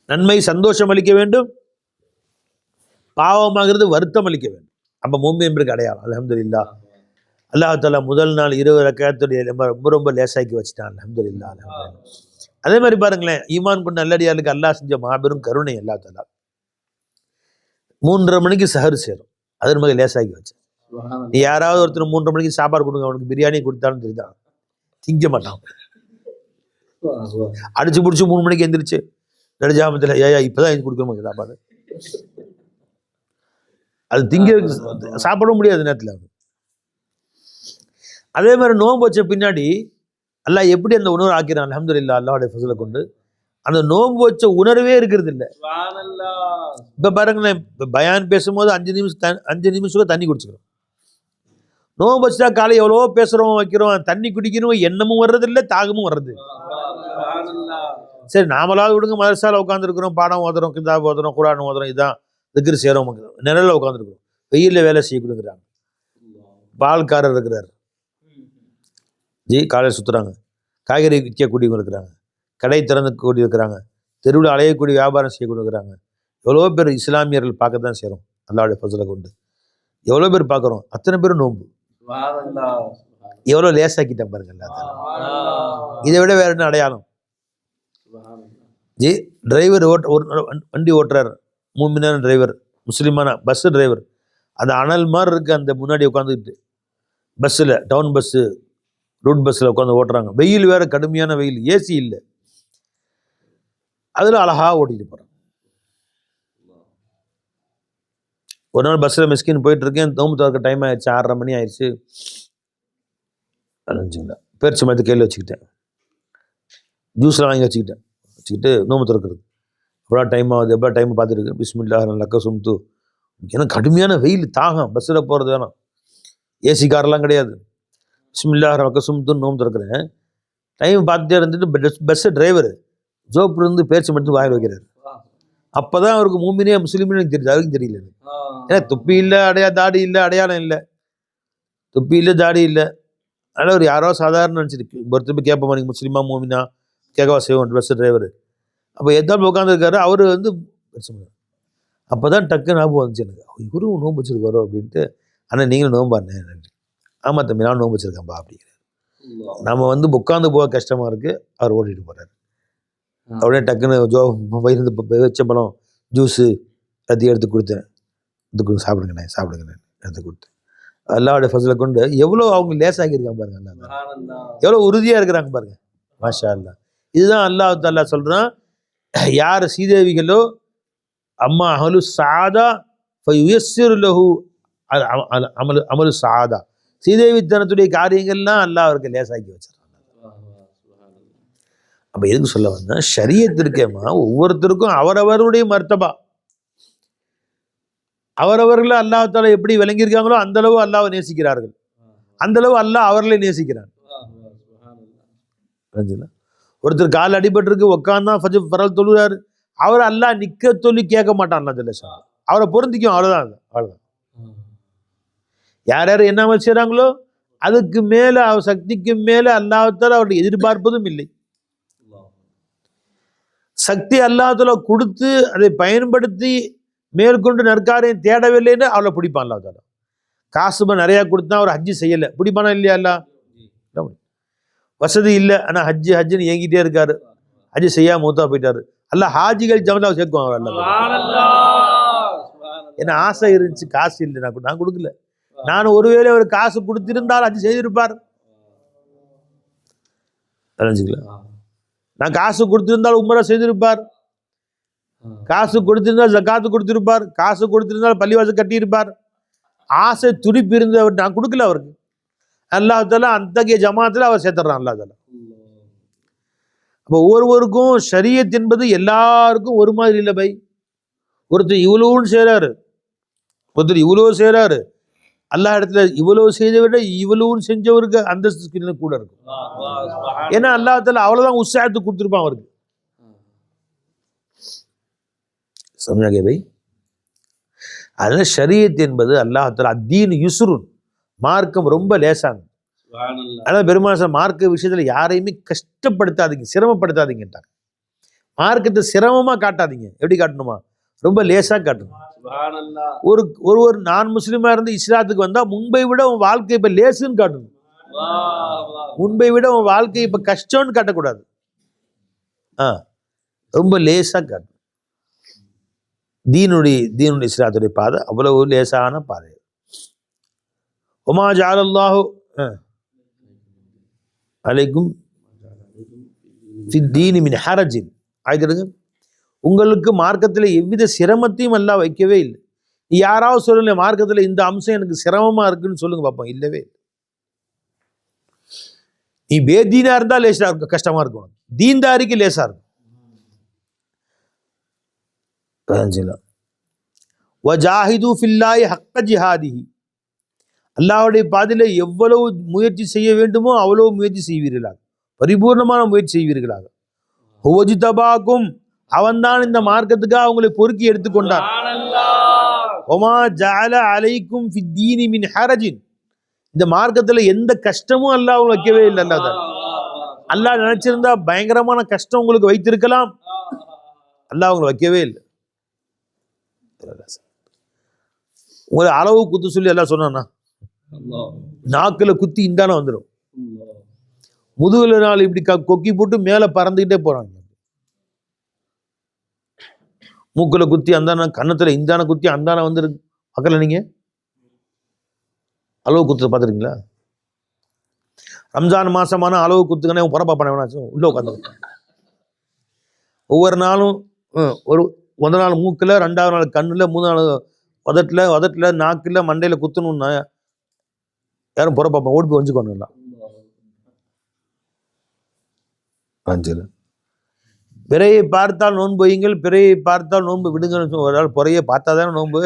நன்மை சந்தோஷம் அளிக்க வேண்டும், பாவமாகிறது வருத்தம் அளிக்க வேண்டும். அப்போ மூமின் என்பதற்கு அடையாளம். அல்ஹம்துலில்லாஹ். அல்லாஹ் தஆலா முதல் நாள் 20 ரக்காத்துடைய ரொம்ப ரொம்ப லேசாக்கி வச்சுட்டான். அல்ஹம்துலில்லாஹ். அதே மாதிரி பாருங்களேன், ஈமான் கொண்ட நல்லடியாருக்கு அல்லாஹ் செஞ்ச மாபெரும் கருணை. அல்லாஹ் தஆலா 3:30 மணிக்கு சஹர் சேரும், அது நமக்கு லேசாக்கி வச்சு. நீ யாராவது ஒருத்தர் 3:30 மணிக்கு சாப்பாடு கொடுங்க, அவனுக்கு பிரியாணி கொடுத்தாலும் தெரியுதான், திங்க மாட்டான். அடிச்சு பிடிச்சி 3 மணிக்கு எந்திரிச்சு நடுஜாமத்தில் ஏயா இப்பதான் இது கொடுக்கணும் சாப்பாடு, அது திங்க சாப்பிடவும் முடியாது நேரத்தில். அதே மாதிரி நோன்பு வச்ச பின்னாடி அல்லாஹ் எப்படி அந்த உணர்வு ஆக்கிறான். அல்ஹம்துலில்லாஹ், அல்லாஹ்வுடைய ஃபஸ்ல கொண்டு அந்த நோன்பு வச்ச உணர்வே இருக்கிறது இல்லை. இப்ப பாருங்களேன், பயான் பேசும்போது 5 நிமிஷம் தண்ணி குடிச்சுக்கிறோம். நோன்பு வச்சுட்டா காலை எவ்வளவோ பேசுறோம் வைக்கிறோம், தண்ணி குடிக்கணும் எண்ணமும் வர்றது இல்லை, தாகமும் வர்றது. சரி நாமளாவது விடுங்க, மதரசால உட்காந்துருக்கிறோம், பாடம் ஓதுறோம், கிதாப் ஓதுறோம், குர்ஆன் ஓதுறோம், இதான் திக்ர் செய்கிறோம், நிழல்ல உட்காந்துருக்கிறோம், வெயிலில் வேலை செய்ய கொடுக்குறாங்க. பால்காரர் இருக்கிறார் ஜி, காலையில் சுற்றுறாங்க, காய்கறி விற்கக்கூடியவங்க இருக்கிறாங்க, கடை திறந்து கூடி இருக்கிறாங்க, தெருவில் அலையக்கூடிய வியாபாரம் செய்யக்கூடிய இருக்கிறாங்க. எவ்வளோ பேர் இஸ்லாமியர்கள் பார்க்க தான் செய்கிறோம் அல்லாஹ்வுடைய ஃபஸ்ல கொண்டு. எவ்வளோ பேர் பார்க்குறோம், அத்தனை பேரும் நோன்பு. எவ்வளோ லேசாக்கிட்டேன் பாருங்க அல்லாஹ். இதை விட வேற என்ன அடையாளம் ஜி? டிரைவர் வண்டி ஓட்டுறார், மூமினான டிரைவர், முஸ்லீமான பஸ் டிரைவர், அந்த அனல் மாதிரி இருக்கு, அந்த முன்னாடி உட்காந்துக்கிட்டு பஸ்ஸில், டவுன் பஸ்ஸு, ரூட் பஸ்ஸில் உட்காந்து ஓட்டுறாங்க. வெயில் வேற கடுமையான வெயில், ஏசி இல்லை, அதில் அழகா ஓட்டிட்டு போகிறாங்க. ஒரு நாள் பஸ்ஸில் மிஸ்கின் போயிட்டு இருக்கேன், நோம்பு திறக்க டைம் ஆயிடுச்சு, 6:30 மணி ஆயிடுச்சு. அலைஞ்சுங்களா பேரிச்ச மரத்து கையில் வச்சுக்கிட்டேன், ஜூஸ்லாம் வாங்கி வச்சுக்கிட்டு நோம்பு திறக்கிறது. எவ்வளோ டைம் ஆகுது, எவ்வளோ டைம் பார்த்துருக்கு, பிஸ்மில்லாஹ் லக்க சும்து. ஏன்னா கடுமையான வெயில், தாகம், பஸ்ஸில் போகிறது வேணாம், ஏசி காரெல்லாம் கிடையாது. பிஸ்மில்லாஹ் லக்க சும்துன்னு நோம்பு திறக்கிறேன். டைம் பார்த்துட்டே இருந்துட்டு பஸ்ஸு டிரைவர் ஜோப்பு இருந்து பேரிச்ச மரத்து வாயில் வைக்கிறார். அப்போ தான் அவருக்கு மூமினே முஸ்லீம்னு எனக்கு தெரியுது, அதுக்கும் தெரியல. ஏன்னா தொப்பி இல்லை, தாடி இல்லை, அடையாளம் இல்லை, தொப்பி இல்லை, தாடி இல்லை. அதனால் ஒரு யாரோ சாதாரண நினச்சிருக்கு, ஒருத்தர் போய் கேட்போம் நீங்கள் முஸ்லீமா மூமினா கேட்கவா செய்வோம் பஸ் டிரைவர். அப்போ எதாவது உட்காந்துருக்காரு, அவர் வந்து பிரச்சனை. அப்போ தான் டக்கு ஞாபகம் வந்துச்சு எனக்கு, இவரும் நோன்பு வச்சிருக்காரோ அப்படின்ட்டு. ஆனால் நீங்களும் நோம்பாண்ணே, நன்றி. ஆமாம் தம்பி நான் நோன்பு வச்சிருக்கேன்ப்பா அப்படிங்கிறார். நம்ம வந்து உட்காந்து போக கஷ்டமாக இருக்குது, அவர் ஓட்டிகிட்டு போகிறார். உடனே டக்குன்னு வயிறு வச்ச பழம் ஜூஸு எல்லாத்தையும் எடுத்து கொடுத்தேன், எடுத்து சாப்பிடுங்கண்ணே எடுத்து கொடுத்தேன். அல்லாஹ்வுடைய ஃபஸ்ல கொண்டு எவ்வளோ அவங்க லேசாக்கியிருக்காங்க பாருங்க, அல்லாஹ் எவ்வளோ உறுதியாக இருக்கிறாங்க பாருங்க, மாஷா அல்லாஹ். இதுதான் அல்லாஹ் தஆலா சொல்கிறான், யார் சீதேவிகளோ அம்மா அமலு சாதா ஃபயுயஸ்ஸிரு லஹு அமலு சாதா, சீதேவித்தனத்துடைய காரியங்கள்லாம் அல்லாஹ் அவருக்கு லேசாக்கி வச்சிடறான். அப்போ எதுக்கு சொல்ல வந்தேன், ஷரியத்திற்கேமா ஒவ்வொருத்தருக்கும் அவரவருடைய மர்த்தபா, அவரவர்களை அல்லாஹ் தஆலா எப்படி விளங்கியிருக்காங்களோ அந்த அளவு அல்லாஹ்வை நேசிக்கிறார்கள், அந்த அளவு அல்லாஹ் அவர்களை நேசிக்கிறான். ஒருத்தர் கால் அடிபட்டிருக்கு, உட்காந்தான் ஃபரல் தொழுறாரு, அவர் அல்லாஹ் நிக்க சொல்லி கேட்க மாட்டான், அவரை பொருந்திக்கும், அவ்வளோதான். யார் யார் என்ன செய்கிறாங்களோ அதுக்கு மேலே, அவர் சக்திக்கு மேலே அல்லாஹ் தஆலா அவருடைய எதிர்பார்ப்பதும் இல்லை. சக்தி அல்லாஹ் தஆலா கொடுத்து அதை பயன்படுத்தி மேற்கொண்டு நற்காரியம் தேடவில்லைன்னு அவளை பிடிப்பான் அல்லாஹ் தஆலா. காசுமா நிறையா கொடுத்தா அவர் ஹஜ்ஜி செய்யலை, பிடிப்பானா இல்லையா அல்லாஹ்? வசதி இல்லை, ஆனால் ஹஜ்ஜுன்னு ஏங்கிட்டே இருக்காரு, ஹஜ்ஜி செய்யாம மூத்தா போயிட்டாரு, அல்லாஹ் ஹாஜிகள் ஜமலா சேர்க்குவாங்க அல்லாஹ். ஏன்னா ஆசை இருந்துச்சு, காசு இல்லை, நான் கொடுக்கல. நான் ஒருவேளை அவர் காசு கொடுத்திருந்தால் ஹஜ்ஜி செய்திருப்பார். நான் காசு கொடுத்திருந்தால் உம்ரா செய்திருப்பார், காசு கொடுத்திருந்தால் ஜகாத்து கொடுத்திருப்பார், காசு கொடுத்திருந்தால் பள்ளிவாசல் கட்டியிருப்பார். ஆசை துடிப்பு இருந்தவர், நான் கொடுக்கல அவருக்கு. அல்லாஹ் தஆலா அத்தகைய ஜமாத்தில் அவர் சேர்த்துறான் அல்லாஹ் தஆலா. அப்போ ஒவ்வொருவருக்கும் ஷரியத் என்பது எல்லாருக்கும் ஒரு மாதிரி இல்லை பை. ஒருத்தர் இவ்வளோன்னு செய்கிறாரு, ஒருத்தர் இவ்வளோ செய்கிறாரு, அல்லாஹ் இடத்துல இவ்வளோ செய்த விட இவ்வளோன்னு செஞ்சவருக்கு அந்தஸ்து கூட இருக்கும். ஏன்னா அல்லாஹ் தஆலா அவ்வளோதான் உற்சாகத்தை கொடுத்துருப்பான் அவருக்கு. சமஜாகே பை. அதனால் ஷரியத் என்பது அல்லாஹ் தஆலா அத்தீன் யுஸ்ருன், மார்க்கம் ரொம்ப லேசாங்க. அதாவது பெருமாள் மார்க்க விஷயத்துல யாரையுமே கஷ்டப்படுத்தாதீங்க, சிரமப்படுத்தாதீங்கட்டாங்க. மார்க்கத்தை சிரமமா காட்டாதீங்க. எப்படி காட்டணுமா? ரொம்ப லேசா காட்டணும். ஒரு ஒரு ஒரு நான் முஸ்லீமா இருந்து இஸ்லாத்துக்கு வந்தா முன்பை விட உன் வாழ்க்கை இப்ப லேசுன்னு காட்டணும். முன்பை விட உன் வாழ்க்கை இப்ப கஷ்டம்னு காட்டக்கூடாது. ரொம்ப லேசா காட்டணும். தீனுடைய இஸ்லாத்துடைய பாதை அவ்வளவு லேசான பாதை. உமா ஜஅலல்லாஹு அலைக்கும் ஃபித்தீனி மின் ஹரஜின். ஆயிடுங்க, உங்களுக்கு மார்க்கத்தில் எவ்வித சிரமத்தையும் எல்லாம் வைக்கவே இல்லை. யாராவது சொல்லுங்க மார்க்கத்தில் இந்த அம்சம் எனக்கு சிரமமா இருக்குன்னு சொல்லுங்க பார்ப்போம். இல்லவே இல்லை. நீ பேதீனா இருந்தா லேசா இருக்கும், கஷ்டமா இருக்கும். தீன்தாரிக்கு லேசா இருக்கும். வஜாஹிது ஃபில்லாஹி ஹக்க ஜிஹாதிஹி. அல்லாஹ்வுடைய பாதையில எவ்வளவு முயற்சி செய்ய வேண்டுமோ அவ்வளவு முயற்சி செய்வீர்களாக, பரிபூர்ணமான முயற்சி செய்வீர்களாக. ஹுவஜ்தபாக்கும், அவன்தான் இந்த மார்க்கத்துக்காக அவங்களை பொறுக்கி எடுத்துக்கொண்டான். ஒமா ஜஅல அலைக்கும் ஃபித்தீனி மின் ஹரஜின். இந்த மார்க்கத்துல எந்த கஷ்டமும் அல்லாஹ் வைக்கவே இல்லை. அல்லாஹ் நினைச்சிருந்தா பயங்கரமான கஷ்டம் உங்களுக்கு வைத்திருக்கலாம். அல்லாஹ் அவங்களை வைக்கவே இல்லை. உங்களை அளவு குத்து சொல்லி எல்லாம் சொன்னான்னா நாக்குல குத்தி இந்தான வந்துடும். முதுகுல நாள் இப்படி கொக்கி போட்டு மேல பறந்துகிட்டே போறாங்க. மூக்குல குத்தி அந்தான, கன்னத்துல இந்தான குத்தி அந்தான வந்துருக்கு. பார்க்கல நீங்க அளவு குத்து பார்த்துருக்கீங்களா? ரம்ஜான் மாசமான அளவு குத்துக்கனே புறப்பாப்பான வேணாச்சும் உள்ள உட்காந்து ஒவ்வொரு நாளும் முதல் நாள் மூக்குல, ரெண்டாவது நாள் கண்ணுல, மூணாவது நாள் உதட்டுல, நாக்குல, மண்டையில குத்தணும்னா யாரும் புறப்பாப்பா ஓடி போய் வஞ்சுக்கணும். பிறையை பார்த்தால் நோன்பு வையுங்கள், பிறையை பார்த்தால் நோன்பு விடுங்கன்னு ஒரு நாள் புறையை பார்த்தாதானே நோன்பு.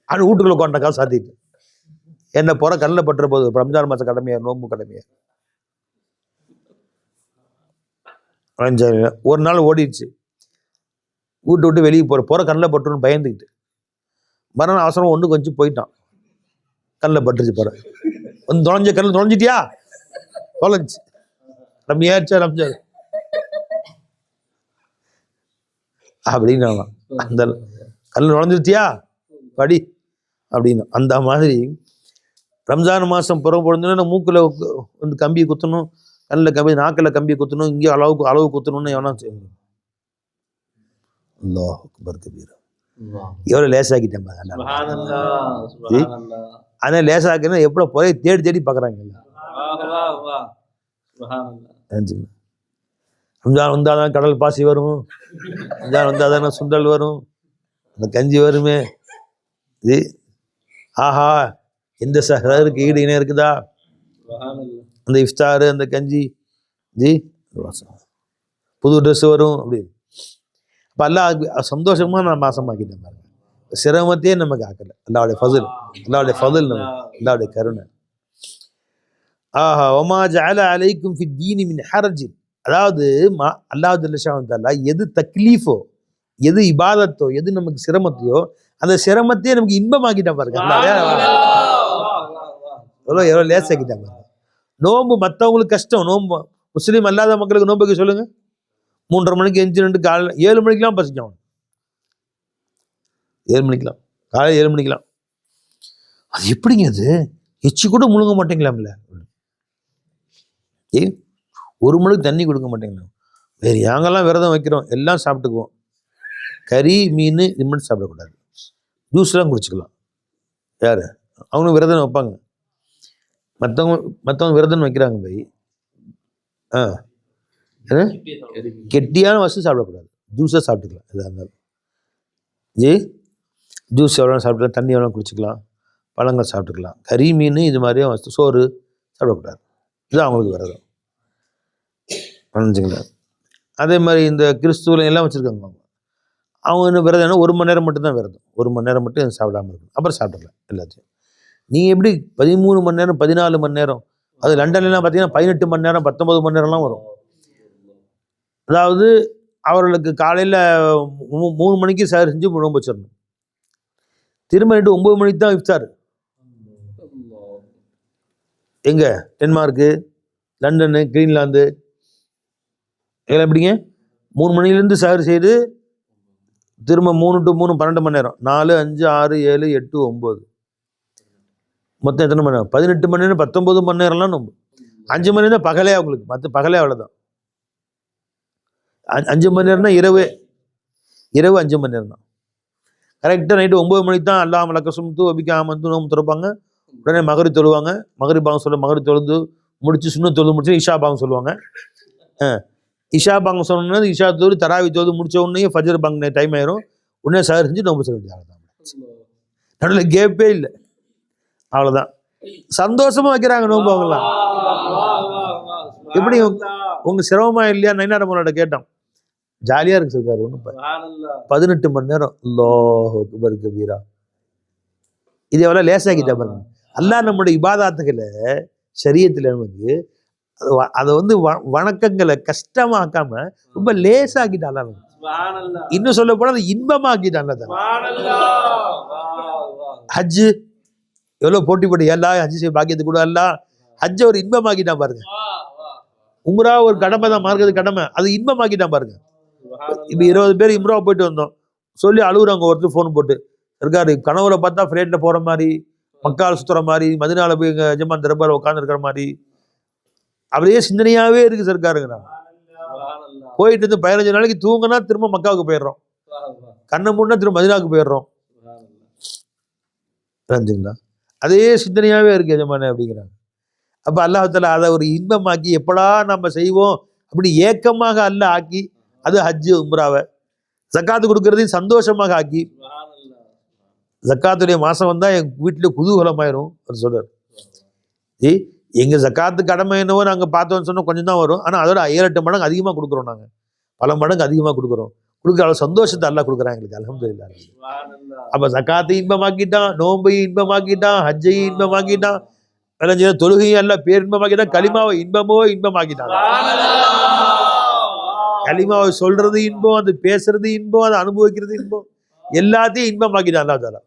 அது வீட்டுக்குள்ள கொண்ட காசு சாத்திட்டு என்ன புற கண்ணில் பட்டுற போது ரம்ஜான் மாசம் கடமையா, நோன்பு கடமையா. ஒரு நாள் ஓடிடுச்சு, வீட்டு விட்டு வெளியே புற கண்ணில் பட்டுருன்னு பயந்துக்கிட்டு மறுநாள் அவசரம் ஒன்று கொஞ்சம் போயிட்டான். கண்ணில் பட்டுருச்சு புற வந்து தொலைஞ்ச கண்ணில் தொலைஞ்சிட்டியா? தொலைஞ்சு ரம்மியாச்சா ரம்ஜான் அப்படின்னு அந்த கண்ணில் நுழைஞ்சிருச்சியா படி அப்படின்னு. அந்த மாதிரி ரம்ஜான் மாதம் புறம் பொழுதுன்னா மூக்கில் வந்து கம்பியை குத்தணும், கண்ணில் கம்பி, நாக்கில் கம்பியை குத்தணும், இங்கே அளவு குத்தணும்னு எவனா செய்யணும். அல்லாஹ் அக்பர் கபீர். எவ்வளோ லேசாக்கிட்டேன். ஆனால் லேசாக்கினா எப்போ புறையை தேடி தேடி பார்க்குறாங்க. ரம்ஜான் வந்தாதான் கடல் பாசி வரும், ரம்ஜான் வந்தாதானே சுண்டல் வரும், அந்த கஞ்சி வருமே. இது ஆஹா, எந்த சஹருக்கு ஈடு இணை இருக்குதா? அந்த இஃப்தாரு, அந்த கஞ்சி, ஜி புது ட்ரெஸ் வரும் அப்படி. அப்போ அல்லாஹ் சந்தோஷமா நான் மாசமாக்கிட்டேன் பாருங்க. சிரமத்தையே நமக்கு ஆக்கல. அல்லாவுடைய ஃபதுல், அல்லாவுடைய ஃபதுல், அல்லாவுடைய கருணை. ஆஹா, ஒமா ஜஅல அலைக்கும் ஃபி தீனி மின் ஹரஜின். அதாவது அல்லாஹ் ஜல்ல ஷானஹு எது தக்லீஃபோ, எது இபாதத்தோ, எது நமக்கு சிரமத்தையோ அந்த சிரமத்தையே நமக்கு இன்பமாக்கிட்டான் பாருங்க. எவ்வளோ லேசாக்கிட்டான் பாருங்க. நோம்பு மற்றவங்களுக்கு கஷ்டம். நோம்பு முஸ்லீம் அல்லாத மக்களுக்கு நோம்புக்கு சொல்லுங்க, 3:30 மணிக்கு எஞ்சி நின்று காலையில் 7 மணிக்கெல்லாம் பசிக்கும். 7 மணிக்கெல்லாம், காலையில் 7 மணிக்கெல்லாம். அது எப்படிங்க? அது எச்சு கூட முழுங்க மாட்டேங்களாம்ல. 1 மணிக்கு தண்ணி கொடுக்க மாட்டேங்களா? வேறு யாங்கெல்லாம் விரதம் வைக்கிறோம் எல்லாம் சாப்பிட்டுக்குவோம். கறி, மீன் இது மட்டும் சாப்பிடக்கூடாது. ஜூஸ்லாம் குடிச்சிக்கலாம். யார் அவங்க விரதம் வைப்பாங்க? மற்றவங்க விரதம் வைக்கிறாங்க. போய் கெட்டியான வசதி சாப்பிடக்கூடாது. ஜூஸாக சாப்பிட்டுக்கலாம். எதாக இருந்தாலும் ஜூஸ் எவ்வளோ சாப்பிட்டுக்கலாம், தண்ணி எவ்வளோ குடிச்சிக்கலாம், பழங்கள் சாப்பிட்டுக்கலாம். கறி, மீன் இது மாதிரியே வசதி, சோறு சாப்பிடக்கூடாது. இதுதான் அவங்களுக்கு விரதம். புரிஞ்சுங்களா? அதே மாதிரி இந்த கிறிஸ்துவ எல்லாம் வச்சுருக்காங்க. அவங்க இன்னும் விரதம் என்ன 1 மணி நேரம் மட்டும்தான் விரதம். 1 மணி நேரம் மட்டும் சாப்பிடாமல் இருக்கணும், அப்புறம் சாப்பிடலாம் எல்லாத்தையும். நீங்கள் எப்படி 13 மணி நேரம், 14 மணி நேரம், அது லண்டன்லாம் பார்த்தீங்கன்னா 18 மணி நேரம், 19 மணி நேரம்லாம் வரும். அதாவது அவர்களுக்கு காலையில் 3 மணிக்கு சார் செஞ்சு நோன்பு வச்சிடணும். திரும்ப 9 மணிக்கு தான் இஃப்தார். எங்கே? டென்மார்க்கு, லண்டனு, கிரீன்லாந்து, இதில் எப்படிங்க 3 மணிலேருந்து சஹர் செய்து திரும்ப 3 to 3 12 மணி நேரம், 4 5 6 7 8 9 மொத்தம் எத்தனை மணி நேரம்? 18 மணி நேரம், 19 மணி நேரம்லாம் நோம்பு. 5 மணி நேரம் பகலே அவங்களுக்கு, மற்ற பகலே அவ்வளோதான். 5 மணி நேரம்னா இரவு 5 மணி நேரம் தான். கரெக்டாக நைட்டு 9 மணிக்கு தான் அல்லாஹ் மலக்க சுமத்து ஒபிக்க ஆமந்து நோம்பு திறப்பாங்க. உடனே மகரி தொழுவாங்க. மகரி பாங்க சொல்ல மகரி தொழுது முடிச்சு சுண்ண தொழுது முடிச்சு இஷா பாங்க சொல்லுவாங்க. இஷா பாங்க சொன்னா இஷா தொழுது தராவி தொழுது முடிச்ச உடனே ஃபஜர் பாங்க டைம் ஆயிரும். உடனே சஹர் செஞ்சு நோம்பு சொல்ல வேண்டியது. நடுவில் கேப்பே இல்லை, அவ்வளோதான். சந்தோஷமா வைக்கிறாங்க நோம்பு அவங்களாம். எப்படி உங்க சிரமமா இல்லையா? நைனாரமோட கேட்டோம், ஜாலியா இருக்கு சொல்றாரு. ஒன்றும் 18 மணி நேரம் அல்லாஹ் அக்பர் கபீரா. இது எவ்வளோ லேசாக்கிட்டா பாருங்க. அல்லாஹ் நம்முடைய இபாதாத்துகளை ஷரியத்துல நமக்கு அதை வந்து வணக்கங்களை கஷ்டமாக்காம ரொம்ப லேசாக்கிட்டால. இன்னும் சொல்ல போனா அதை இன்பமாக்கிட்டான்ல. ஹஜ்ஜு எவ்வளவு போட்டி எல்லாம் ஹஜ்ஜு செய்ய பாக்கியத்து கூட எல்லாம் ஹஜ்ஜை ஒரு இன்பமாக்கிட்டான் பாருங்க. உம்ரா ஒரு கடமை தான், மார்க்கது கடமை, அது இன்பமாக்கிட்டான் பாருங்க. இப்ப 20 பேர் இம்ரா போயிட்டு வந்தோம் சொல்லி அழுகுறாங்க. ஒருத்தர் போன் போட்டு இருக்காரு, கனவுல பார்த்தா ஃபிளைட்ல போற மாதிரி, மக்கால் சுத்துற மாதிரி, மதினால போய் எஜமான் தர்பார் உட்கார்ந்து இருக்கிற மாதிரி அப்படியே சிந்தனையாவே இருக்கு சர்க்காருங்கிறாங்க. போயிட்டு இருந்து 15 நாளைக்கு தூங்கினா திரும்ப மக்காவுக்கு போயிடுறோம், கண்ணை மூடனா திரும்ப மதினாவுக்கு போயிடுறோம். புரிஞ்சுங்களா? அதே சிந்தனையாவே இருக்கு எஜமானே அப்படிங்கிறாங்க. அப்ப அல்லாஹ் அதை ஒரு இன்பமாக்கி எப்படா நம்ம செய்வோம் அப்படி ஏக்கமாக அல்லாஹ் ஆக்கி, அது ஹஜ்ஜு உம்ராவை ஜக்காத்து கொடுக்கறதையும் சந்தோஷமாக ஆக்கி, ஜக்காத்துடைய மாசம் வந்தா எங்க வீட்டுல குதூகலமாயிரும் சொல்றாரு. எங்க ஜக்காத்து கடமை என்னவோ நாங்க பார்த்தோம்னு சொன்னா கொஞ்சம் தான் வரும், ஆனா அதோட 7-8 மடங்கு அதிகமா கொடுக்குறோம். நாங்க பல மடங்கு அதிகமா கொடுக்குறோம். கொடுக்குற சந்தோஷத்தை அல்லாஹ் கொடுக்குறாங்க எங்களுக்கு, அல்ஹம்துலில்லாஹ். அப்ப ஜக்காத்தையும் இன்பமாக்கிட்டான், நோம்பையும் இன்பமாக்கிட்டான், ஹஜ்ஜையும் இன்பமாக்கிட்டான், தொழுகையும் எல்லாம் பேர் இன்பமாக்கிட்டான், கலிமாவை இன்பமாக்கிட்டான். கலிமாவை சொல்றது இன்பம், அது பேசுறது இன்பம், அதை அனுபவிக்கிறது இன்பம், எல்லாத்தையும் இன்பமாக்கிட்டான் அல்லாஹ் தஆலா.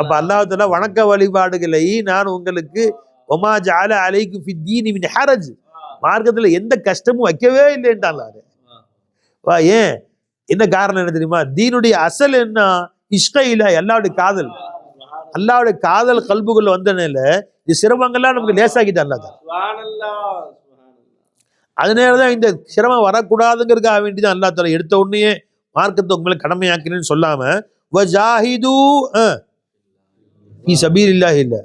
அப்ப அல்லாஹ் தஆலா வணக்க வழிபாடுகளை நான் உங்களுக்கு ஒமா ஜஅல அலைக்கும் ஃபி தீனி மின் ஹரஜ், மார்க்கத்துல எந்த கஷ்டமும் வைக்கவே இல்லைன்றான். வா ஏன் என்ன காரணம் என்ன தெரியுமா? தீனுடைய அசல் என்ன? இஷ்கையில அல்லாஹ்வுடைய காதல். அல்லாஹ்வுடைய காதல் கல்புக்குள்ள வந்தனால இந்த சிரமங்கள்லாம் நமக்கு லேசாக்கிட்டான் அல்லாஹ். அதனாலதான் இந்த சிரமம் வரக்கூடாதுங்கிறதுக்காக வேண்டிதான் அல்லாஹ் தஆலா எடுத்த உடனே மார்க்கத்தை உங்களுக்கு கடமையாக்கினு சொல்லாம வஜாஹிது ஃபீ சபீலில்லாஹி இல்ல,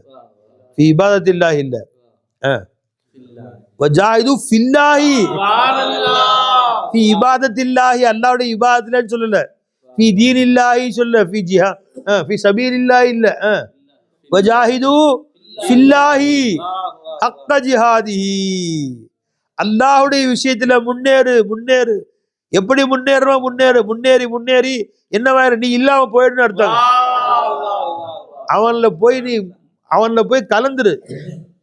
ஃபீ இபாதத்தில்லாஹி இல்ல, வஜாஹிது ஃபில்லாஹி, ஃபீ இபாதத்தில்லாஹி அல்லாஹ்வுடைய இபாதத்தில்லைன்னு சொல்லல, ஃபீ தீனில்லாஹி சொல்ல, ஃபீ ஜிஹா ஃபீ சபீலில்லாஹி இல்ல, வஜாஹிது ஃபில்லாஹி ஹக்க ஜிஹாதிஹி, அல்லாஹ்வுடைய விஷயத்துல முன்னேறு. எப்படி முன்னேறணும்? முன்னேறி என்னவாயிரு? நீ இல்லாம போயிடுன்னு அர்த்தம். அவன்ல போய் கலந்துரு,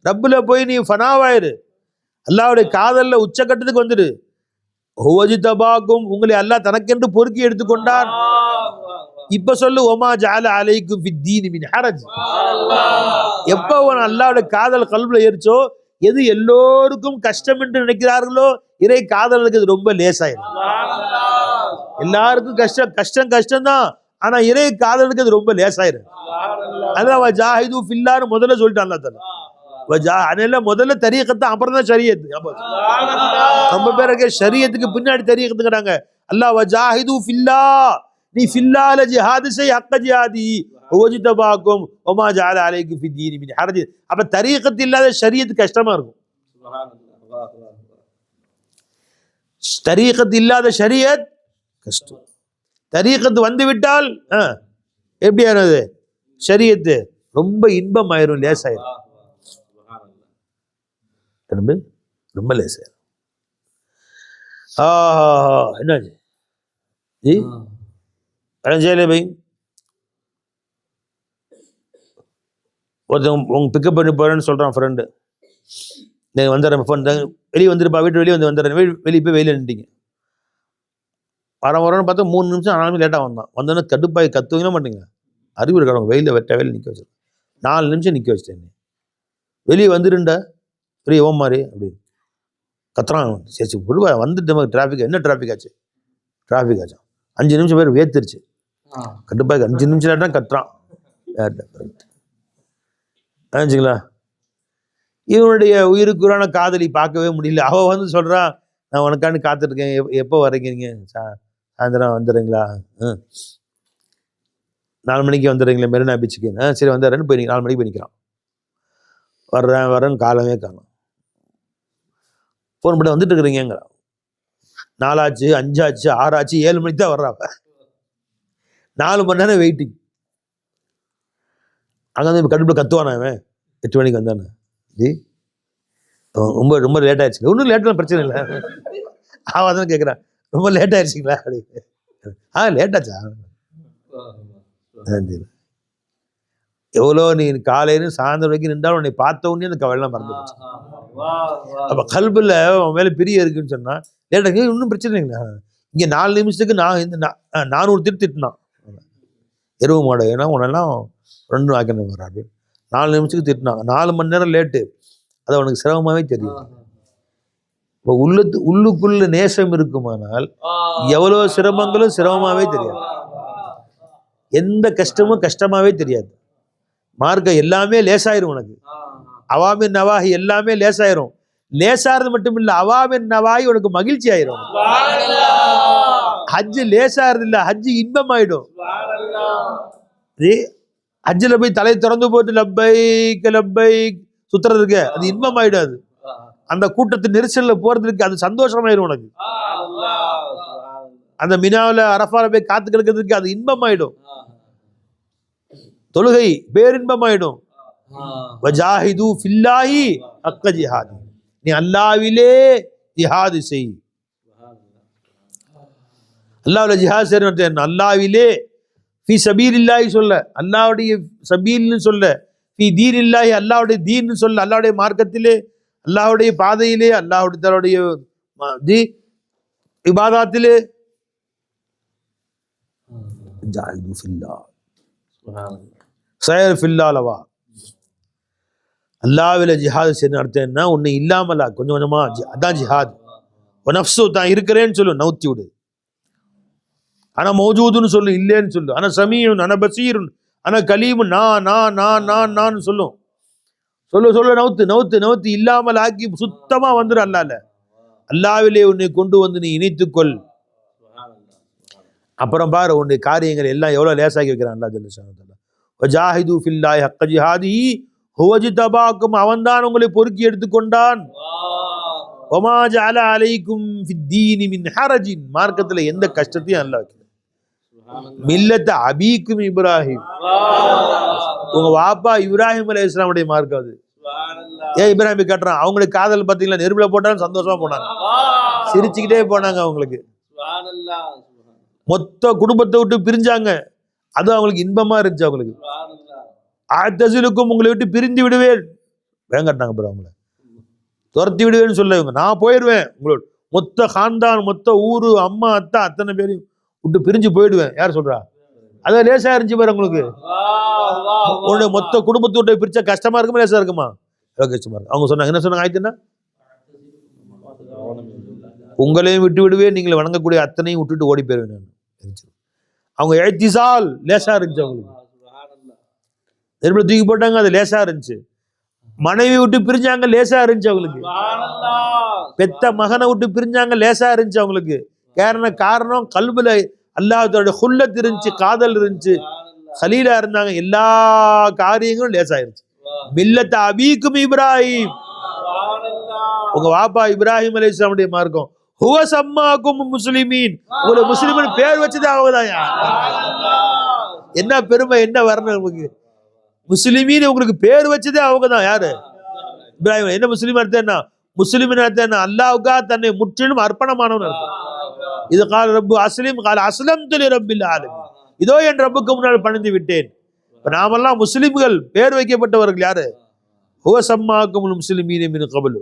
ரப்புல போய் நீ ஃபனாவாயிரு, அல்லாஹ்வுடைய காதல்ல உச்சக்கட்டத்துக்கு வந்துரு. ஹுவஜ்தபாக்கும், உங்களை அல்லாஹ் தனக்கென்று பொறுக்கி எடுத்துக்கொண்டான். இப்ப சொல்லு ஒமா ஜஅல அலைக்கும் ஃபி தீனி மின் ஹரஜ். எப்ப அவன் அல்லாஹ்வுடைய காதல் கல்புல ஏறிச்சோ, எது எல்லோருக்கும் கஷ்டம் என்று நினைக்கிறார்களோ இறை காதலுக்கு அது ரொம்ப லேசாயிரும். எல்லாருக்கும் கஷ்டம் தான், ஆனா இறை காதலுக்கு அது ரொம்ப லேசாயிரும். அதான் வஜாஹிது ஃபில்லாஹ்னு முதல்ல சொல்லிட்டான் அல்லாஹ் தஆலா. அதனால முதல்ல தரீகத்தை, அப்புறம் தான் ஷரியத். ரொம்ப பேருக்கு ஷரியத்துக்கு பின்னாடி தரீகத்துங்கிறாங்க. அல்லாஹ் வஜாஹிது ஃபில்லாஹ், நீ ஃபில்லாஹ்ல ஜிஹாத் செய், ஹக்க ஜிஹாதி வஜ்தபாக்கும் வமா ஜஅல அலைக்கும் ஃபி தீனி மின் ஹரஜ். அப்ப தரீகத் இல்லாத ஷரியத் கஷ்டமா இருக்கும். தரீகத் இல்லாத ஷரியத் கஷ்டம். தரீகத் வந்து விட்டால் எப்படியானது? ஷரியத்து ரொம்ப இன்பம் ஆயிரும், லேசாயிரும், ரொம்ப லேசாயிரும். என்னாச்சு ஜி? செய்யல பை, ஒருத்தவங்க உங்க பிக்கப் பண்ணி போறேன்னு சொல்றான் ஃப்ரெண்டு. நீங்கள் வந்துடுறேன், ஃபோன் தாங்க, வெளியே வந்துருப்பா, வீட்டு வெளியே வந்துடுறேன், வெளியே போய் வெளியில் நின்றுட்டீங்க. வரன்னு பார்த்தா 3 நிமிஷம் ஆனாலுமே லேட்டாக வந்தோன்னே கடுப்பாய் கத்துவீங்க மாட்டீங்க. அறிவு இருக்கணும், வெயிலில் வெயில் நிற்க வச்சிருக்கேன். 4 நிமிஷம் நிற்க வச்சிட்டேன். வெளியே வந்துருண்டா பெரிய ஓம் மாதிரி அப்படின்னு. கத்துறான். சரி விடுவா வந்துட்டு டிராஃபிக் என்ன டிராஃபிக் ஆச்சு 5 நிமிஷம் பேர் வேத்துருச்சு. கண்டிப்பாக 5 நிமிஷம் தான் கத்துறான். ஆச்சுங்களா? இவனுடைய உயிருக்குறான காதலி பார்க்கவே முடியல. அவ வந்து சொல்றான், நான் உனக்காண்டு காத்துட்ருக்கேன், எப்போ வர்றீங்க நீங்க? சாயந்தரம் வந்துடுறீங்களா? 4 மணிக்கு வந்துடுறீங்களா மெரினா பீச்சுக்கு? சரி வந்துடுறேன்னு போய் 4 மணிக்கு போய் நிற்கிறான். வரேன்னு காலமே காணும். ஃபோன் பண்ணி வந்துட்டு இருக்கிறீங்கிறான். 4 ஆச்சு, 5 ஆச்சு, 6 ஆச்சு, 7 மணிக்கு தான் வர்றாப்ப. 4 மணி நேரம் வெயிட்டிங். அங்கே வந்து இப்போ கடுப்பில் கத்துவானா அவன் 8 மணிக்கு வந்தானே. ஜி ரொம்ப ரொம்ப லேட் ஆயிடுச்சு. ஒன்றும் லேட்டாக பிரச்சனை இல்லை. அவன் தான் கேட்குறான், ரொம்ப லேட் ஆயிடுச்சிங்களா அப்படின்னு. லேட்டாச்சா? எவ்வளோ நீ காலையில சாயந்தரம் வரைக்கும் நின்றாலும் உன்னை பார்த்த உடனே அந்த கவலைலாம் மறந்து போச்சு. அப்போ கல்பில் அவன் மேலே பிரிய இருக்குன்னு சொன்னா லேட்டாக இன்னும் பிரச்சனை இல்லைங்களா? இங்கே 4 நிமிஷத்துக்கு நான் இந்த 400 திட்டினான் எருவு மாட. ஏன்னா உன்னெல்லாம் 2 ஆக்கணும் வர அப்படின்னு 4 நிமிஷத்துக்கு திட்டினாங்க. 4 மணி நேரம் லேட்டு. அது அவனுக்கு சிரமமாகவே தெரியும். இப்போ உள்ளுக்குள்ள நேசம் இருக்குமானால் எவ்வளோ சிரமங்களும் சிரமமாகவே தெரியாது. எந்த கஷ்டமும் கஷ்டமாகவே தெரியாது. மார்க்க எல்லாமே லேசாயிரும். உனக்கு அவாமின் நவாஹி எல்லாமே லேசாயிரும். லேசாறது மட்டும் இல்லை, அவாமின் நவாஹி உனக்கு மகிழ்ச்சி ஆயிரும். ஹஜ்ஜு லேசாறது இல்லை, ஹஜ்ஜு இன்பம் ஆயிடும். ஹஜ்ஜில் போய் தலை திறந்து போட்டு லப்பைக் லப்பைக் சுத்துறதுக்கு அது இன்பம் ஆயிடாது. அந்த கூட்டத்து நெரிசலில் போறதுக்கு அது சந்தோஷமாயிடும் உனக்கு. அந்த மினாவில் அரஃபால போய் காத்து கிடக்கிறதுக்கு அது இன்பம் ஆயிடும். தொழுகை பேரின்பமாயிடும். வஜாஹிது ஃபில்லாஹி ஹக்க ஜிஹாதி, நீ அல்லாஹ்விலே ஜிஹாது செய். அல்லாஹ்வுல ஜிஹாத் செய்யணும். அல்லாஹ்விலே ஃபி சபீலில்லாஹி சொல்ல, அல்லாஹ்வுடைய சபீல்னு சொல்ல, ஃபி தீனில்லாஹி அல்லாஹ்வுடைய தீன்னு சொல்ல, அல்லாஹ்வுடைய மார்க்கத்திலே, அல்லாஹ்வுடைய பாதையிலே, அல்லாஹ்வுடைய இபாதத்திலே ஜாஹிது ஃபில்லாஹ் சயர் ஃபில்லாலவா. அல்லாஹ்வில ஜிஹாது செய்யணும். அர்த்தம் என்ன? உன்னை இல்லாமலா கொஞ்சம் கொஞ்சமா அதான் ஜிஹாத். நஃப்ஸு தான் இருக்கிறேன்னு சொல்லு, நவுத்தி விடு. ஆனா மௌஜூதுன்னு சொல்லு, இல்லைன்னு சொல்லு. ஆனா சமீயுன், ஆனா பசீருன், ஆனா கலீமுன், நான் சொல்லும். சொல்ல நவுத்து இல்லாமல் ஆக்கி சுத்தமா வந்துடும். அல்லாஹ்விலே உன்னை கொண்டு வந்து நீ இணைத்துக்கொள். அப்புறம் பாரு உன்னுடைய காரியங்கள் எல்லாம் எவ்வளவு லேசாக்கி வைக்கிறான் அல்லாஹ் ஜல்ல ஷானுஹு. வஜாஹிது ஃபில்லாஹி ஹக்க ஜிஹாதிஹி ஹுவ ஜ்தபாக்கும், அவன்தான் உங்களை பொறுக்கி எடுத்துக்கொண்டான். வமா ஜஅல அலைக்கும் ஃபித்தீனி மின் ஹரஜின், மார்க்கத்துல எந்த கஷ்டத்தையும் அல்லாஹ் வைக்கல. மில்லத்த அபீக்கும் இப்ராஹிம், உங்க வாப்பா இப்ராஹிம் அலைஹிஸ்ஸலாமுடைய மார்க்கம் அது. ஏன் இப்ராஹிம் கட்டுறான்? அவங்களுக்கு காதல் பார்த்தீங்களா, நெருப்புல போட்டாலும் சந்தோஷமா போனாங்க, சிரிச்சுக்கிட்டே போனாங்க. அவங்களுக்கு மொத்த குடும்பத்தை விட்டு பிரிஞ்சாங்க, அது அவங்களுக்கு இன்பமா இருந்துச்சு. அவங்களுக்கு ஆத்தசிலுக்கும், உங்களை விட்டு பிரிந்து விடுவேன், வேங்கட்டாங்க பிறகு அவங்கள துரத்தி விடுவேன்னு சொல்ல, இவங்க நான் போயிடுவேன், உங்களோட மொத்த காந்தான், மொத்த ஊரு, அம்மா அத்தா அத்தனை பேரையும் விட்டு பிரிஞ்சு போயிடுவேன். யார் சொல்றா? அதான் லேசா இருந்துச்சு பாரு உங்களுக்கு. உன்னுடைய மொத்த குடும்பத்தை விட்டு பிரிச்சா கஷ்டமா இருக்குமா லேசா இருக்குமா? கஷ்டமா இருக்கு. அவங்க சொன்னாங்க, என்ன சொன்னாங்க ஆயிட்டுன்னா, உங்களையும் விட்டு விடுவேன், நீங்களை வணங்கக்கூடிய அத்தனையும் விட்டுட்டு ஓடி போயிருவேன் நான். அவங்க இஹ்திசால் லேசா இருந்துச்சு. அவங்களுக்கு நெருப்புல தூக்கி போட்டாங்க, அது லேசா இருந்துச்சு. மனைவி விட்டு பிரிஞ்சாங்க, லேசா இருந்துச்சு அவங்களுக்கு. பெத்த மகனை விட்டு பிரிஞ்சாங்க, லேசா இருந்துச்சு அவங்களுக்கு. காரணம் கல்புல அல்லாஹ்வுடைய ஹுல்லத் இருந்துச்சு, காதல் இருந்துச்சு, கலீலா இருந்தாங்க. எல்லா காரியங்களும் லேசாயிருச்சு. மில்லத்த அபீக்கும் இப்ராஹிம், உங்க வாப்பா இப்ராஹிம் அலைஹிஸ்ஸலாமுடைய மார்க்கம். ஹுவ சம்மாக்கும் முஸ்லிமீன், உங்களை முஸ்லிமின் பேர் வச்சதே அவங்கதான். என்ன பெருமை, என்ன வரணும் உங்களுக்கு? முஸ்லிமீன் உங்களுக்கு பேர் வச்சதே அவங்கதான். யாரு? இப்ராஹிம். என்ன முஸ்லிம் அர்த்தம் என்ன? முஸ்லிமின் அர்த்தம் என்ன? அல்லாஹ்வுக்காக தன்னை முற்றிலும் அர்ப்பணமானவன் அர்த்தம். இது கால ரப்பு அஸ்லிம், கால அஸ்லம்து லிரப்பில் ஆலமீன், இதோ என் ரப்புக்கு முன்னால் பணிந்து விட்டேன். இப்ப நாமெல்லாம் முஸ்லிம்கள், பேர் வைக்கப்பட்டவர்கள். யாரு? ஹுவ சம்மாக்கும் முஸ்லிமீன மின் கப்லு.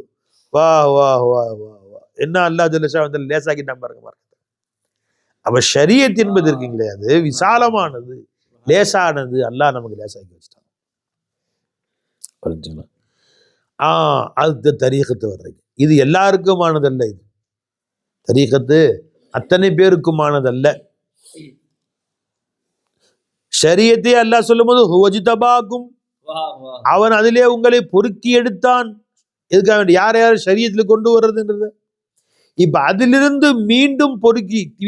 வா வா வா வா வா, என்ன அல்லாஹ் ஜல்ல ஷானுஹு லேசாக்கிட்டான் பாருங்க மார்க்கத்தை. அப்ப ஷரியத் என்பது இருக்குங்களே, அது விசாலமானது, லேசானது. அல்லாஹ் நமக்கு லேசாக்கி வச்சுட்டான். அடுத்த தரீகத்து வர்றீங்க. இது எல்லாருக்குமானதல்ல. இது தரீகத்து அத்தனை பேருக்குமானதல்ல. ஷரியத்தை அல்லாஹ் சொல்லும்போது ஹுவஜ்தபாக்கும், அவன் அதிலே உங்களை பொறுக்கி எடுத்தான். எதுக்காக வேண்டி? யார் யார் ஷரியத்தில் கொண்டு வர்றதுன்றது. இப்ப அதிலிருந்து மீண்டும்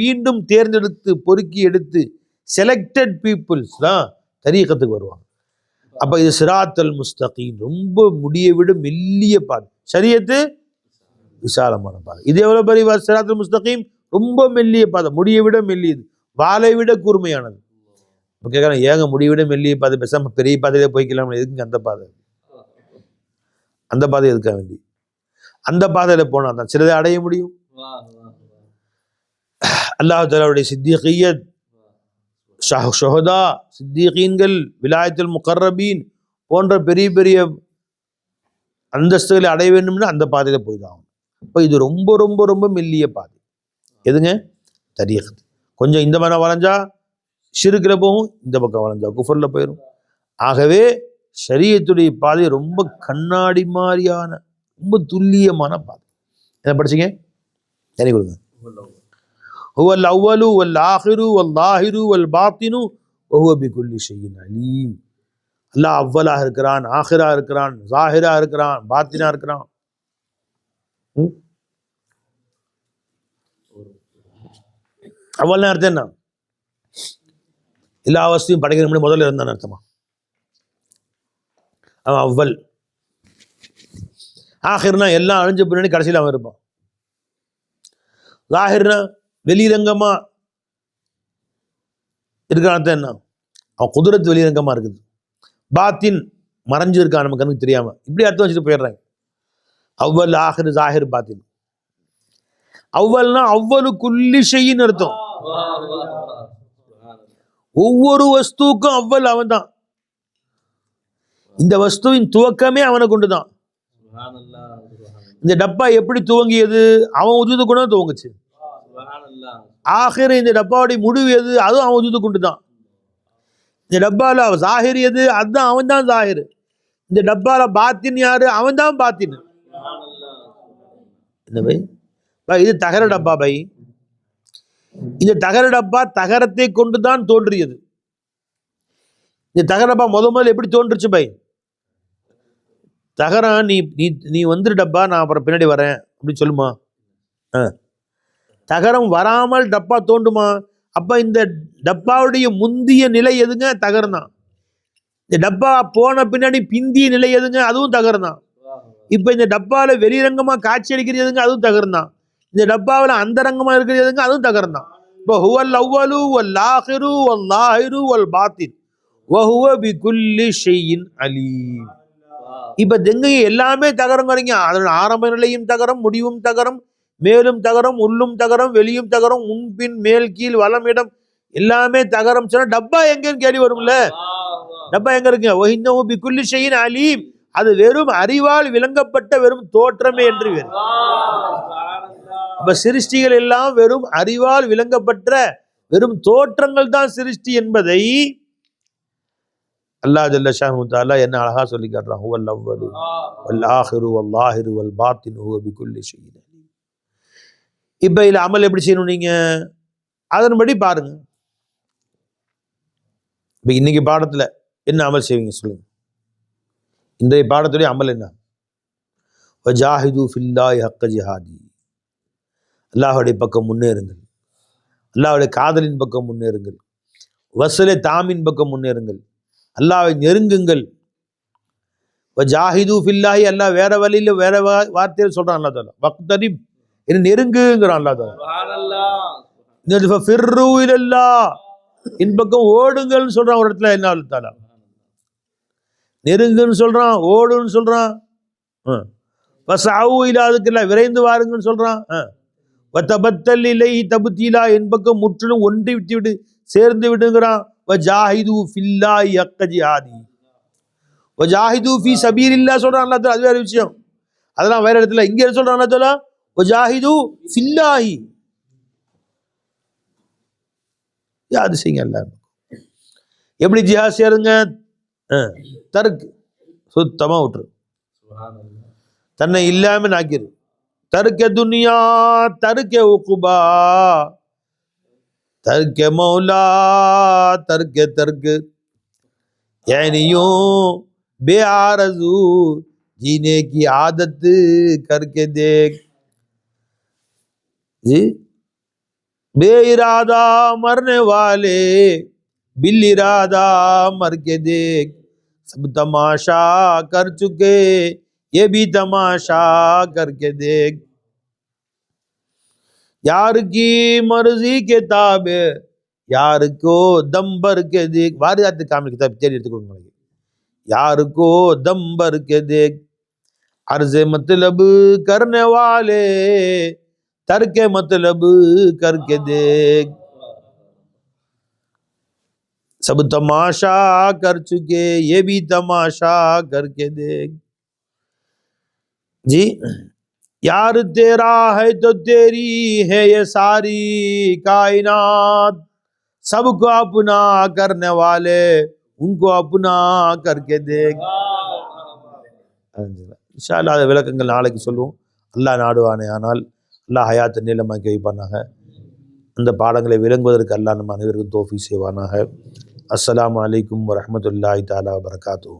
மீண்டும் தேர்ந்தெடுத்து பொறுக்கி எடுத்து செலக்டட் பீப்புள்ஸ் தான் தரீகத்துக்கு வருவாங்க. அப்ப இது சிராத்தல் முஸ்தகீம், ரொம்ப முடிய விட மெல்லிய பாதை. ஷரியத்து விசாலமான பாதை. இது எவ்வளவு பெரிய சிராத்தல் முஸ்தகீம்? ரொம்ப மெல்லிய பாதை, முடிய விட மெல்லியது, வாளை விட கூர்மையானது. கேட்கறேன், ஏங்க முடிய விட மெல்லிய பாதை, பேசாம பெரிய பாதையிலே போய்க்கலாம், எதுக்குங்க அந்த பாதை? அந்த பாதை எதுக்காக வேண்டி? அந்த பாதையில போனா தான் சிலதை அடைய முடியும். அல்லாஹ் தஆலாவுடைய சித்திகியத், ஷஹதா, சித்திகீன்கள், விலாயத்துல் முகர்ரபீன் போன்ற பெரிய பெரிய அந்தஸ்துகளை அடைய வேண்டும்னா அந்த பாதையில போய் தான் ஆகும். இப்போ இது ரொம்ப ரொம்ப ரொம்ப மெல்லிய பாதை. எதுங்க? தரீகத். கொஞ்சம் இந்த மாதிரி வளைஞ்சா ஷிர்க்ல போகும், இந்த பக்கம் வளைஞ்சா குஃபர்ல போயிடும். ஆகவே ஷரியத்துடைய பாதை ரொம்ப கண்ணாடி மாதிரியான ரொம்ப துல்லியமான பாதை. என்ன படிச்சீங்க? சரி கொடுங்க. ஹுவல் அவ்வலு வல் ஆஹிரு வல் லாஹிரு வல் பாத்தினு வஹுவ பிகுல்லி ஷைஇன் அலீம். அல்லாஹ் அவ்வலாக இருக்கிறான், ஆஹிரா இருக்கிறான், ஸாஹிரா இருக்கிறான், பாத்தினா இருக்கிறான். அவ்வல்னா அர்த்தம் என்ன? எல்லா அவஸ்தையும் படைக்கிற முன்னாடி முதல்ல இருந்தான்னு அர்த்தமா? அவன் அவ்வல். ஆஹிர்னா எல்லாம் அழிஞ்ச பின்னாடி கடைசியில் அவன் இருப்பான். லாஹிர்னா வெளிரங்கமா இருக்கிறான் என்ன? அவன் குதிரத்து வெளிரங்கமா இருக்குது. பாத்தின் மறைஞ்சு இருக்கான், நமக்கு கண்ணுக்கு தெரியாம. இப்படி அர்த்தம் வச்சுட்டு போயிடுறாங்க. அவ்வல், ஆஹிர், ஜாஹிர், பாத்தின். அவ்வல்னா அவ்வளு குல்லி ஷைஇன்னு அர்த்தம். ஒவ்வொரு வஸ்துக்கும் அவ்வல் அவன் தான். இந்த வஸ்துவின் துவக்கமே அவனை கொண்டுதான். இந்த டப்பா எப்படி துவங்கியது? அவன் உஜூது கொண்டு தான் துவங்குச்சு. ஆஹிர், இந்த டப்பாவுடைய முடிவு எது? அதுவும் அவன் உஜூது கொண்டு தான். இந்த டப்பால ஜாஹிர் எது? அதுதான் அவன் தான் ஜாஹிர். இந்த டப்பால பாத்தின் யாரு? அவன் தான் பாத்தின். என்ன பை? இது தகர டப்பா பை. இந்த தகர டப்பா தகரத்தை கொண்டுதான் தோன்றியது. இந்த தகர டப்பா முதல்ல எப்படி தோன்றுச்சு பை? தகரம் நீ நீ நீ வந்துரு டப்பா, நான் அப்புறம் பின்னாடி வரேன் அப்படின்னு சொல்லுமா? தகரம் வராமல் டப்பா தோண்டுமா? அப்ப இந்த டப்பாவுடைய முந்திய நிலை எதுங்க? தகரம் தான். இந்த டப்பா போன பின்னாடி பிந்திய நிலை எதுங்க? அதுவும் தகரம் தான். இப்ப இந்த டப்பால வெளிரங்கமா காட்சி அளிக்கிறது எதுங்க? அதுவும் தகரம் தான். இந்த டப்பாவில் அந்தரங்கமா இருக்கிறது எதுங்க? அதுவும் தகரம் தான். இப்போ ஹுவல் அவ்வலு வல் ஆஹிரு வல் லாஹிரு வல் பாத்தின் வஹுவ பிகுல்லி ஷைஇன் அலீம். இப்ப தெங்க எல்லாமே தகரம் வரீங்க. அதோட ஆரம்ப நிலையும் தகரம், முடிவும் தகரம், மேலும் தகரம், உள்ளும் தகரம், வெளியும் தகரம், முன்பின் மேல் கீழ் வலம் இடம் எல்லாமே தகரம். சொன்னா டப்பா எங்கன்னு கேள்வி வரும்ல? டப்பா எங்க இருக்கு? வஹின்னஹு பிகுல்லி ஷைஇன் அலீம். அது வெறும் அறிவால் விளங்கப்பட்ட வெறும் தோற்றமே என்று வேறு. அப்ப சிருஷ்டிகள் எல்லாம் வெறும் அறிவால் விளங்கப்பட்ட வெறும் தோற்றங்கள் தான் சிருஷ்டி என்பதை அல்லாஹ் ஜல்ல ஷானஹு தஆலா என்ன அழகா சொல்லி காட்டுறான். ஹுவல் அவ்வலு வல் ஆஹிரு வல் லாஹிரு வல் பாத்தின் ஹுவ பிகுல்லி ஷைஇன் அலீம். இப்ப இதுல அமல் எப்படி செய்யணும்? நீங்க அதன்படி பாருங்க. இப்ப இன்னைக்கு பாடத்துல என்ன அமல் செய்வீங்க சொல்லுங்க? இன்றைய பாடத்துடைய அமல் என்ன? வஜாஹிது ஃபில்லாஹி ஹக்க ஜிஹாதி. அல்லாஹ்வுடைய பக்கம் முன்னேறுங்கள், அல்லாஹ்வுடைய காதலின் பக்கம் முன்னேறுங்கள், வஸலே தாமின் பக்கம் முன்னேறுங்கள், அல்லாஹ்வை நெருங்குங்கள். வஜாஹிது ஃபில்லாஹி, அல்லாஹ் வேற வழியில வேற வார்த்தையில் சொல்றான். அல்லாஹ் தஆலா வக்தரிப், என்ன நெருங்குங்கிறான் அல்லாஹ் தஆலா. சுப்ஹானல்லாஹ். ஃபிர்ரு இலல்லாஹ், இன் பக்கம் ஓடுங்கள்னு சொல்றான் ஒரு இடத்துல. என்ன அல்லாஹ் தஆலா நெருங்குன்னு சொல்றான், ஓடுன்னு சொல்றான். ஃபஸஅவு இலா அதுக்கெல்லாம் விரைந்து வாருங்கன்னு சொல்றான். வதபத்தல் இலைஹி தப்தீலா, என் பக்கம் முற்றிலும் ஒன்றி விட்டு சேர்ந்து விடுங்கிறான். வஜாஹிது ஃபில்லாஹி ஹக்க ஜிஹாதி, வஜாஹிது ஃபீ சபீலில்லாஹ் சொல்றான் அல்லாஹ் தஆலா. அது வேற விஷயம், அதெல்லாம் வேற இடத்துல. இங்க என்ன சொல்றான் அல்லாஹ் தஆலா? வஜாஹிது ஃபில்லாஹி. அது செய்யுங்க. அல்லாஹ் எப்படி ஜிஹாத் சேருங்க? தருக்கு சுத்தமா விட்டுரு, தன்னை இல்லாம நாக்கிரு. तर्क दुनिया तर्क उक़बा, तर्क मौला तर्क तर्क, यानी यूं बेआरज़ू जीने की आदत करके देख। जी, बेइरादा मरने वाले बिल इरादा मर के देख। सब तमाशा कर चुके ये भी तमाशा करके देख। यार की मर्जी के ताबे यार को दम भर के देख। वारियात कामिल किताब तेरी यार को दम भर के देख। अर्ज मतलब करने वाले तर्क मतलब करके देख। सब तमाशा कर चुके ये भी तमाशा करके देख। जी, यार तेरा है तो तेरी है ये सारी कायनात, सबको अपना करने वाले उनको अपना करके देख। இன்ஷா அல்லாஹ் விளக்கங்கள் நாளைக்கு சொல்லுவோம். அல்லாஹ் நாடுவானே ஆனால் அல்லாஹ் ஹயாத்தை நீளமாக்கி வைப்பானாக. அந்த பாடங்களை விளங்குவதற்கு அல்லாஹ் நம்ம அனைவருக்கும் தௌஃபீக் செய்வானாக. அஸ்ஸலாமு அலைக்கும் வரஹ்மத்துல்லாஹி தஆலா வபரகாத்துஹு.